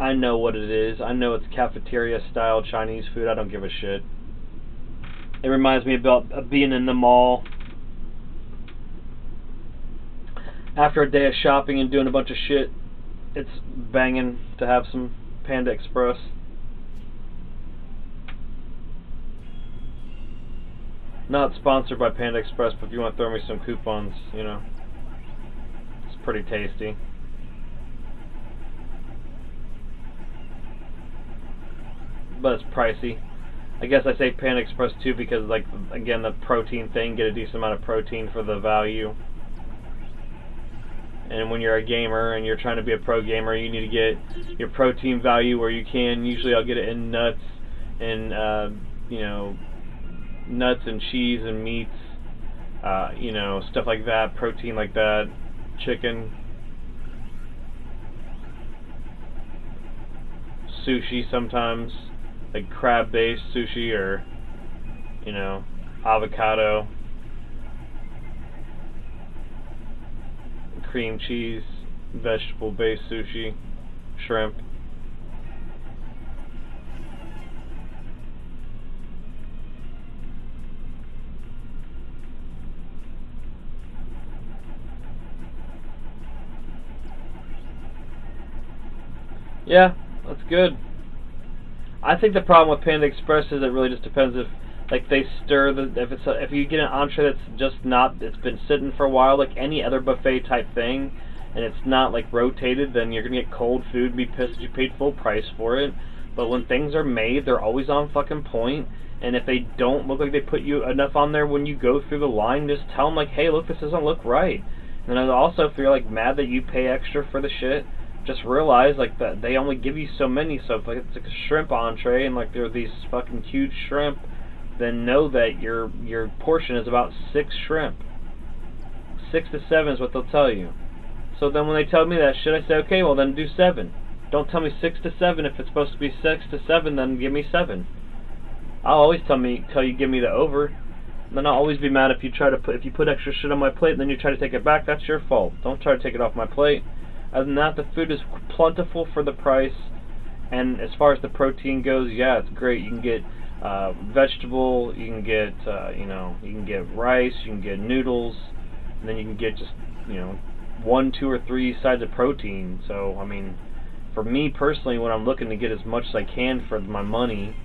I know what it is. I know it's cafeteria style Chinese food. I don't give a shit. It reminds me about being in the mall after a day of shopping and doing a bunch of shit. It's banging to have some Panda Express. Not sponsored by Panda Express, but if you want to throw me some coupons, you know, it's pretty tasty. But it's pricey. I guess I say Panda Express too because, like, again, the protein thing, get a decent amount of protein for the value. And when you're a gamer and you're trying to be a pro gamer, you need to get your protein value where you can. Usually I'll get it in nuts and, you know, nuts and cheese and meats, you know, stuff like that, protein like that, chicken, sushi sometimes, like crab-based sushi or, you know, avocado, cream cheese, vegetable-based sushi, shrimp. Yeah, that's good. I think the problem with Panda Express is it really just depends if, like, they stir the if you get an entree that's just not, it's been sitting for a while, like any other buffet type thing, and it's not like rotated, then you're gonna get cold food and be pissed that you paid full price for it. But when things are made, they're always on fucking point. And if they don't look like they put you enough on there when you go through the line, just tell them like, hey, look, this doesn't look right. And also, if you're like mad that you pay extra for the shit, just realize like that they only give you so many. So if like it's like a shrimp entree and like there are these fucking huge shrimp, then know that your portion is about 6 shrimp. 6 to 7 is what they'll tell you. So then when they tell me that shit, I say, okay, well then do 7. Don't tell me 6 to 7. If it's supposed to be 6 to 7, then give me 7. I'll always tell you give me the over. then I'll always be mad if you put extra shit on my plate and then you try to take it back. That's your fault. Don't try to take it off my plate. Other than that, the food is plentiful for the price, and as far as the protein goes, yeah, it's great. You can get vegetable, you can get you can get rice, you can get noodles, and then you can get just 1, 2, or 3 sides of protein. So I mean, for me personally, when I'm looking to get as much as I can for my money,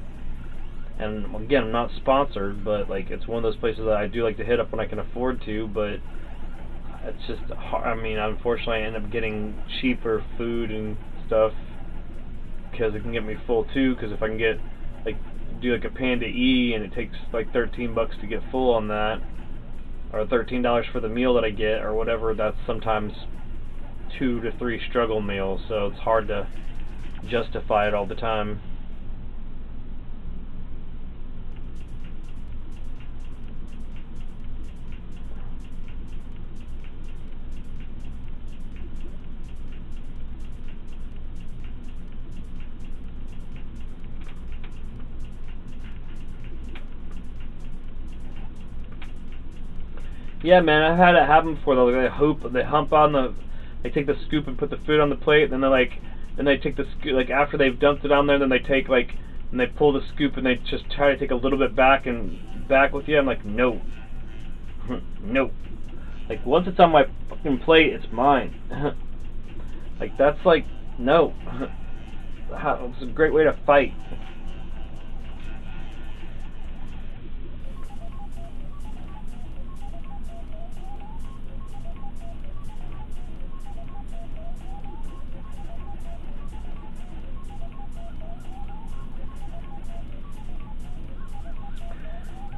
and again, I'm not sponsored, but like it's one of those places that I do like to hit up when I can afford to, but it's just, I mean, unfortunately I end up getting cheaper food and stuff because it can get me full too, because if I can get do a Panda E and it takes like $13 to get full on that, or $13 for the meal that I get or whatever, that's sometimes 2 to 3 struggle meals, so it's hard to justify it all the time. Yeah, man, I've had it happen before though. They take the scoop and put the food on the plate, and then they take the scoop, like after they've dumped it on there, then they take and they pull the scoop and they just try to take a little bit back with you. I'm like, no, no. Like once it's on my fucking plate, it's mine. Like that's like, no. It's a great way to fight.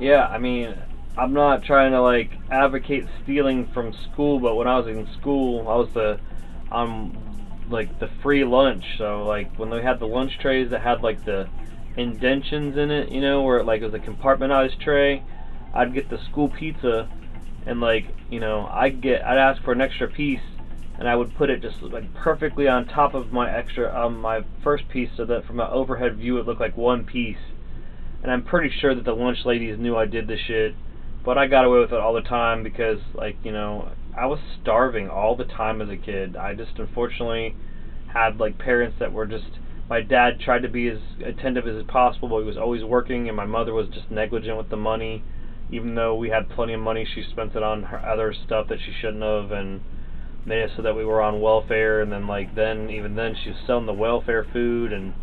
Yeah, I mean, I'm not trying to advocate stealing from school, but when I was in school, I was the free lunch. So when they had the lunch trays that had the indentions in it, where it was a compartmentalized tray, I'd get the school pizza, and I'd ask for an extra piece, and I would put it just perfectly on top of my first piece, so that from an overhead view it looked like one piece. And I'm pretty sure that the lunch ladies knew I did this shit, but I got away with it all the time because, I was starving all the time as a kid. I just unfortunately had parents that were just, my dad tried to be as attentive as possible, but he was always working, and my mother was just negligent with the money. Even though we had plenty of money, she spent it on her other stuff that she shouldn't have, and made it so that we were on welfare. And then even then she was selling the welfare food and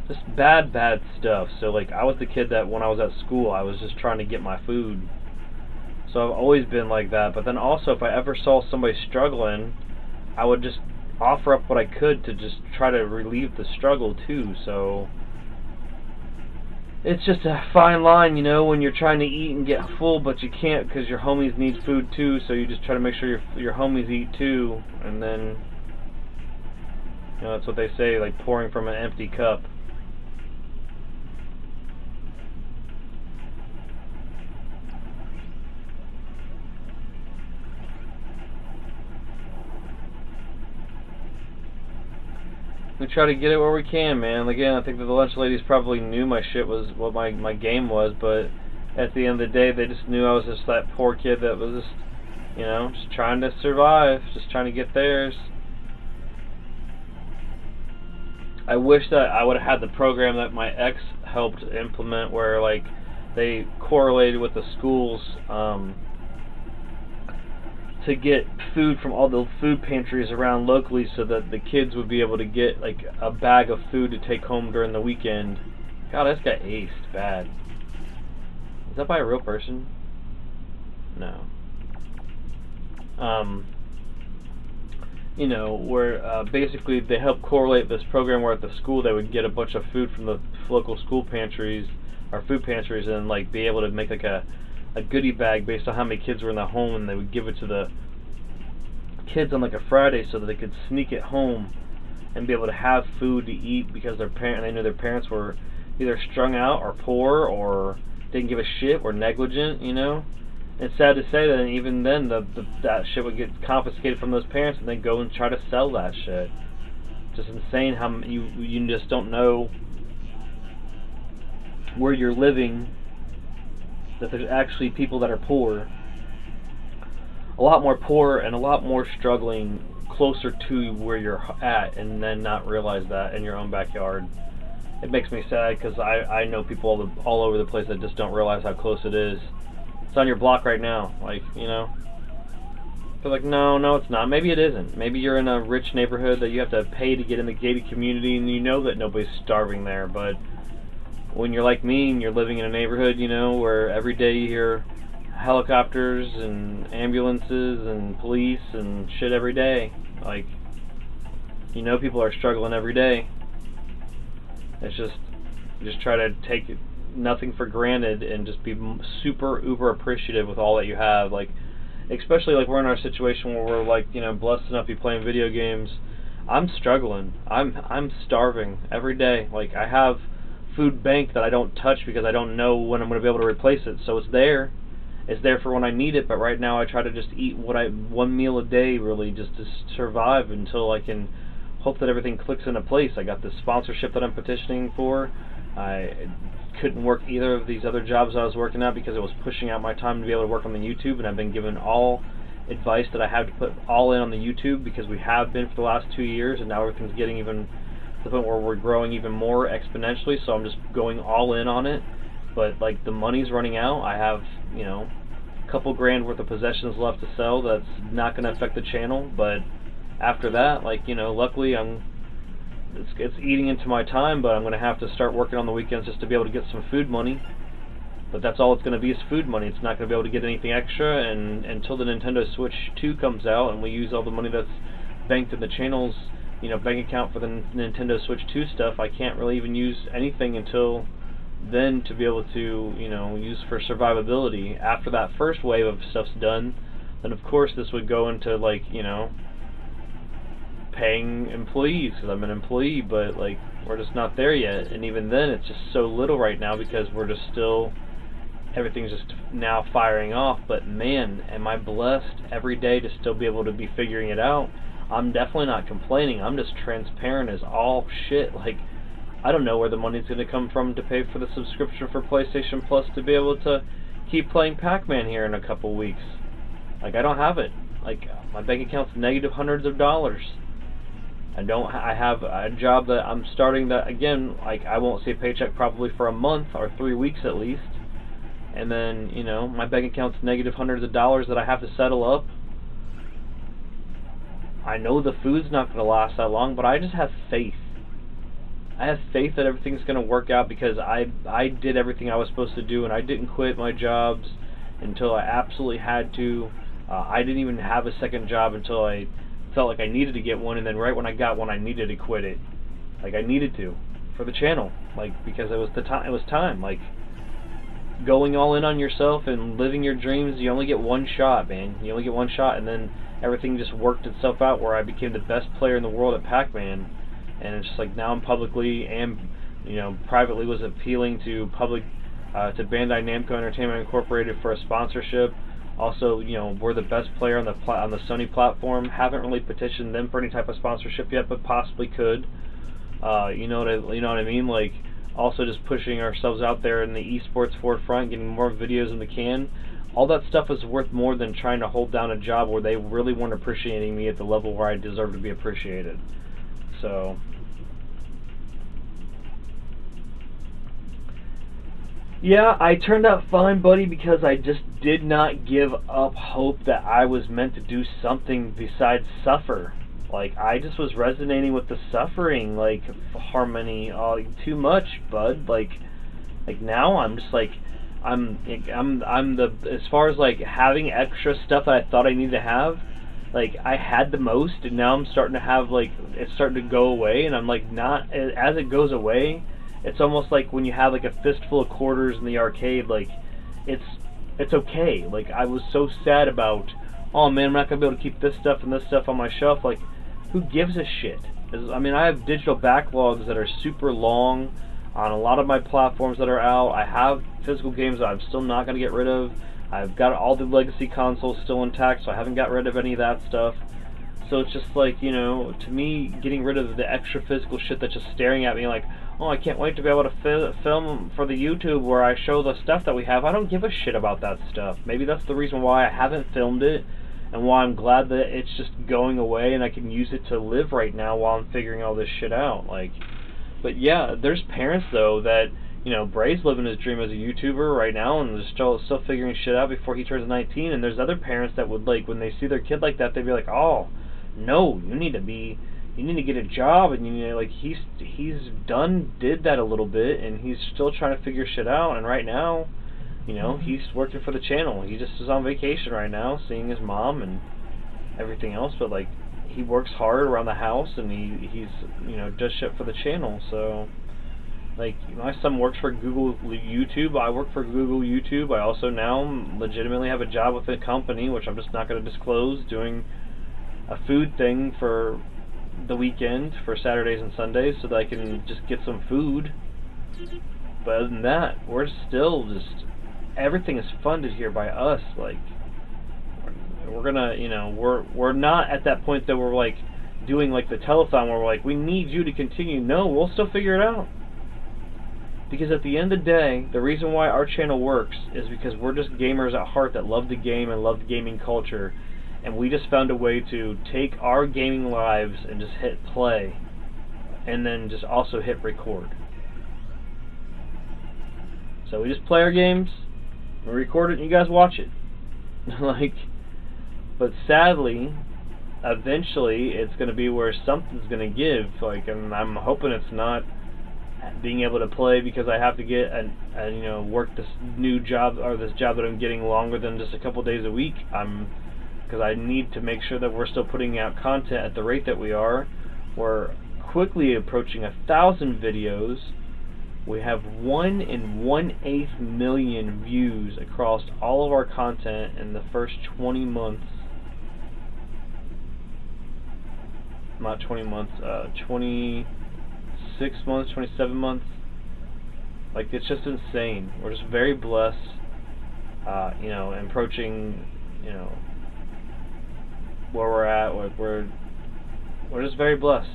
just bad stuff. So I was the kid that when I was at school, I was just trying to get my food. So I've always been like that. But then also, if I ever saw somebody struggling, I would just offer up what I could to just try to relieve the struggle too. So it's just a fine line, when you're trying to eat and get full, but you can't because your homies need food too. So you just try to make sure your homies eat too, and then that's what they say, pouring from an empty cup. We try to get it where we can, man. Again, I think that the lunch ladies probably knew my shit was what my game was, but at the end of the day, they just knew I was just that poor kid that was just, just trying to survive, just trying to get theirs. I wish that I would have had the program that my ex helped implement, where they correlated with the schools to get food from all the food pantries around locally, so that the kids would be able to get a bag of food to take home during the weekend. God, I just got aced bad. Is that by a real person? No. Where basically they help correlate this program where at the school they would get a bunch of food from the local school pantries or food pantries, and be able to make a goodie bag based on how many kids were in the home, and they would give it to the kids on a Friday so that they could sneak it home and be able to have food to eat, because they knew their parents were either strung out or poor or didn't give a shit or negligent. It's sad to say that even then that shit would get confiscated from those parents, and they go and try to sell that shit. Just insane how you just don't know where you're living that there's actually people that are poor, a lot more poor and a lot more struggling closer to where you're at, and then not realize that in your own backyard. It makes me sad because I know people all over the place that just don't realize how close it is. It's on your block right now, like, you know. They're like, no, it's not. Maybe it isn't. Maybe you're in a rich neighborhood that you have to pay to get in the gated community, and you know that nobody's starving there. But when you're like me and you're living in a neighborhood, you know, where every day you hear helicopters and ambulances and police and shit every day, like, you know, people are struggling every day. It's just try to take nothing for granted and just be super uber appreciative with all that you have. Like, especially like we're in our situation where we're like, you know, blessed enough to be playing video games. I'm struggling. I'm starving every day. Like, I have food bank that I don't touch because I don't know when I'm going to be able to replace it. So it's there. It's there for when I need it, but right now I try to just eat one meal a day, really, just to survive until I can hope that everything clicks into place. I got this sponsorship that I'm petitioning for. I couldn't work either of these other jobs I was working at because it was pushing out my time to be able to work on the YouTube, and I've been given all advice that I have to put all in on the YouTube because we have been for the last 2 years, and now everything's getting even to the point where we're growing even more exponentially, so I'm just going all in on it. But like, the money's running out. I have, you know, a couple grand worth of possessions left to sell. That's not going to affect the channel, but after that, like, you know, luckily it's eating into my time, but I'm going to have to start working on the weekends just to be able to get some food money. But that's all it's going to be, is food money. It's not going to be able to get anything extra, and until the Nintendo Switch 2 comes out and we use all the money that's banked in the channel's, you know, bank account for the Nintendo Switch 2 stuff, I can't really even use anything until then to be able to, you know, use for survivability. After that first wave of stuff's done, then of course this would go into, like, you know, paying employees, because I'm an employee, but like, we're just not there yet. And even then, it's just so little right now because we're just still, everything's just now firing off. But man, am I blessed every day to still be able to be figuring it out. I'm definitely not complaining. I'm just transparent as all shit. Like, I don't know where the money's going to come from to pay for the subscription for PlayStation Plus to be able to keep playing Pac-Man here in a couple weeks. Like, I don't have it. Like, my bank account's negative hundreds of dollars. I have a job that I'm starting that, again, like, I won't see a paycheck probably for a month or 3 weeks at least. And then, you know, my bank account's negative hundreds of dollars that I have to settle up. I know the food's not going to last that long, but I just have faith. I have faith that everything's going to work out because I did everything I was supposed to do, and I didn't quit my jobs until I absolutely had to. I didn't even have a second job until I felt like I needed to get one, and then right when I got one, I needed to quit it. Like, I needed to for the channel, like, because it was the time. It was time. Like, going all in on yourself and living your dreams. You only get one shot, man. You only get one shot, and then everything just worked itself out where I became the best player in the world at Pac-Man. And it's just like, now I'm publicly and, you know, privately was appealing to to Bandai Namco Entertainment Incorporated for a sponsorship. Also, you know, we're the best player on the Sony platform. Haven't really petitioned them for any type of sponsorship yet, but possibly could. You know what I mean? Like, also just pushing ourselves out there in the esports forefront, getting more videos in the can. All that stuff is worth more than trying to hold down a job where they really weren't appreciating me at the level where I deserve to be appreciated. So, yeah, I turned out fine, buddy, because I just did not give up hope that I was meant to do something besides suffer. Like, I just was resonating with the suffering, like, harmony, too much, bud. Like now I'm just like, I'm as far as like having extra stuff that I thought I needed to have, like, I had the most, and now I'm starting to have, like, it's starting to go away, and I'm like, not, as it goes away, it's almost like when you have like a fistful of quarters in the arcade, like, it's okay. Like, I was so sad about, oh man, I'm not gonna be able to keep this stuff and this stuff on my shelf. Like, who gives a shit? I mean, I have digital backlogs that are super long on a lot of my platforms that are out. I have physical games that I'm still not gonna get rid of. I've got all the legacy consoles still intact, so I haven't got rid of any of that stuff. So it's just like, you know, to me, getting rid of the extra physical shit that's just staring at me like, oh, I can't wait to be able to film for the YouTube where I show the stuff that we have. I don't give a shit about that stuff. Maybe that's the reason why I haven't filmed it, and why I'm glad that it's just going away and I can use it to live right now while I'm figuring all this shit out. Like, but yeah, there's parents though that, you know, Bray's living his dream as a YouTuber right now and is still figuring shit out before he turns 19, and there's other parents that would, like, when they see their kid like that, they'd be like, oh, no, you need to get a job, and you need, like, he's did that a little bit, and he's still trying to figure shit out, and right now, you know, he's working for the channel. He just is on vacation right now, seeing his mom and everything else, but, like, he works hard around the house, and he's, you know, does shit for the channel, so, like, my son works for Google YouTube, I work for Google YouTube, I also now legitimately have a job with a company, which I'm just not going to disclose, doing a food thing for the weekend, for Saturdays and Sundays, so that I can just get some food. But other than that, we're still just, everything is funded here by us. Like, we're gonna, you know, we're not at that point that we're like doing like the telethon where we're like, we need you to continue. No, we'll still figure it out. Because at the end of the day, the reason why our channel works is because we're just gamers at heart that love the game and love the gaming culture, and we just found a way to take our gaming lives and just hit play, and then just also hit record. So we just play our games, we record it, and you guys watch it. Like, but sadly, eventually it's going to be where something's going to give. Like, and I'm hoping it's not being able to play because I have to get and you know, work this new job, or this job that I'm getting longer than just a couple days a week. Because I need to make sure that we're still putting out content at the rate that we are. We're quickly approaching 1,000 videos. We have 1 1/8 million views across all of our content in the first 20 months. Not 20 months, 26 months, 27 months. Like, it's just insane. We're just very blessed, you know, and approaching, you know, where we're at. We're just very blessed.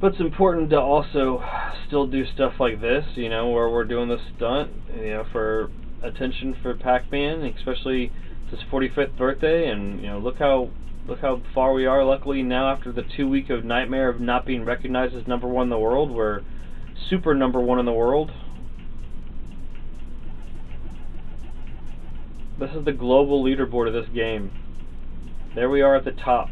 But it's important to also still do stuff like this, you know, where we're doing this stunt, you know, for attention for Pac-Man, especially his 45th birthday, and, you know, look how far we are. Luckily now, after the 2-week of nightmare of not being recognized as #1 in the world, we're super #1 in the world. This is the global leaderboard of this game. There we are at the top.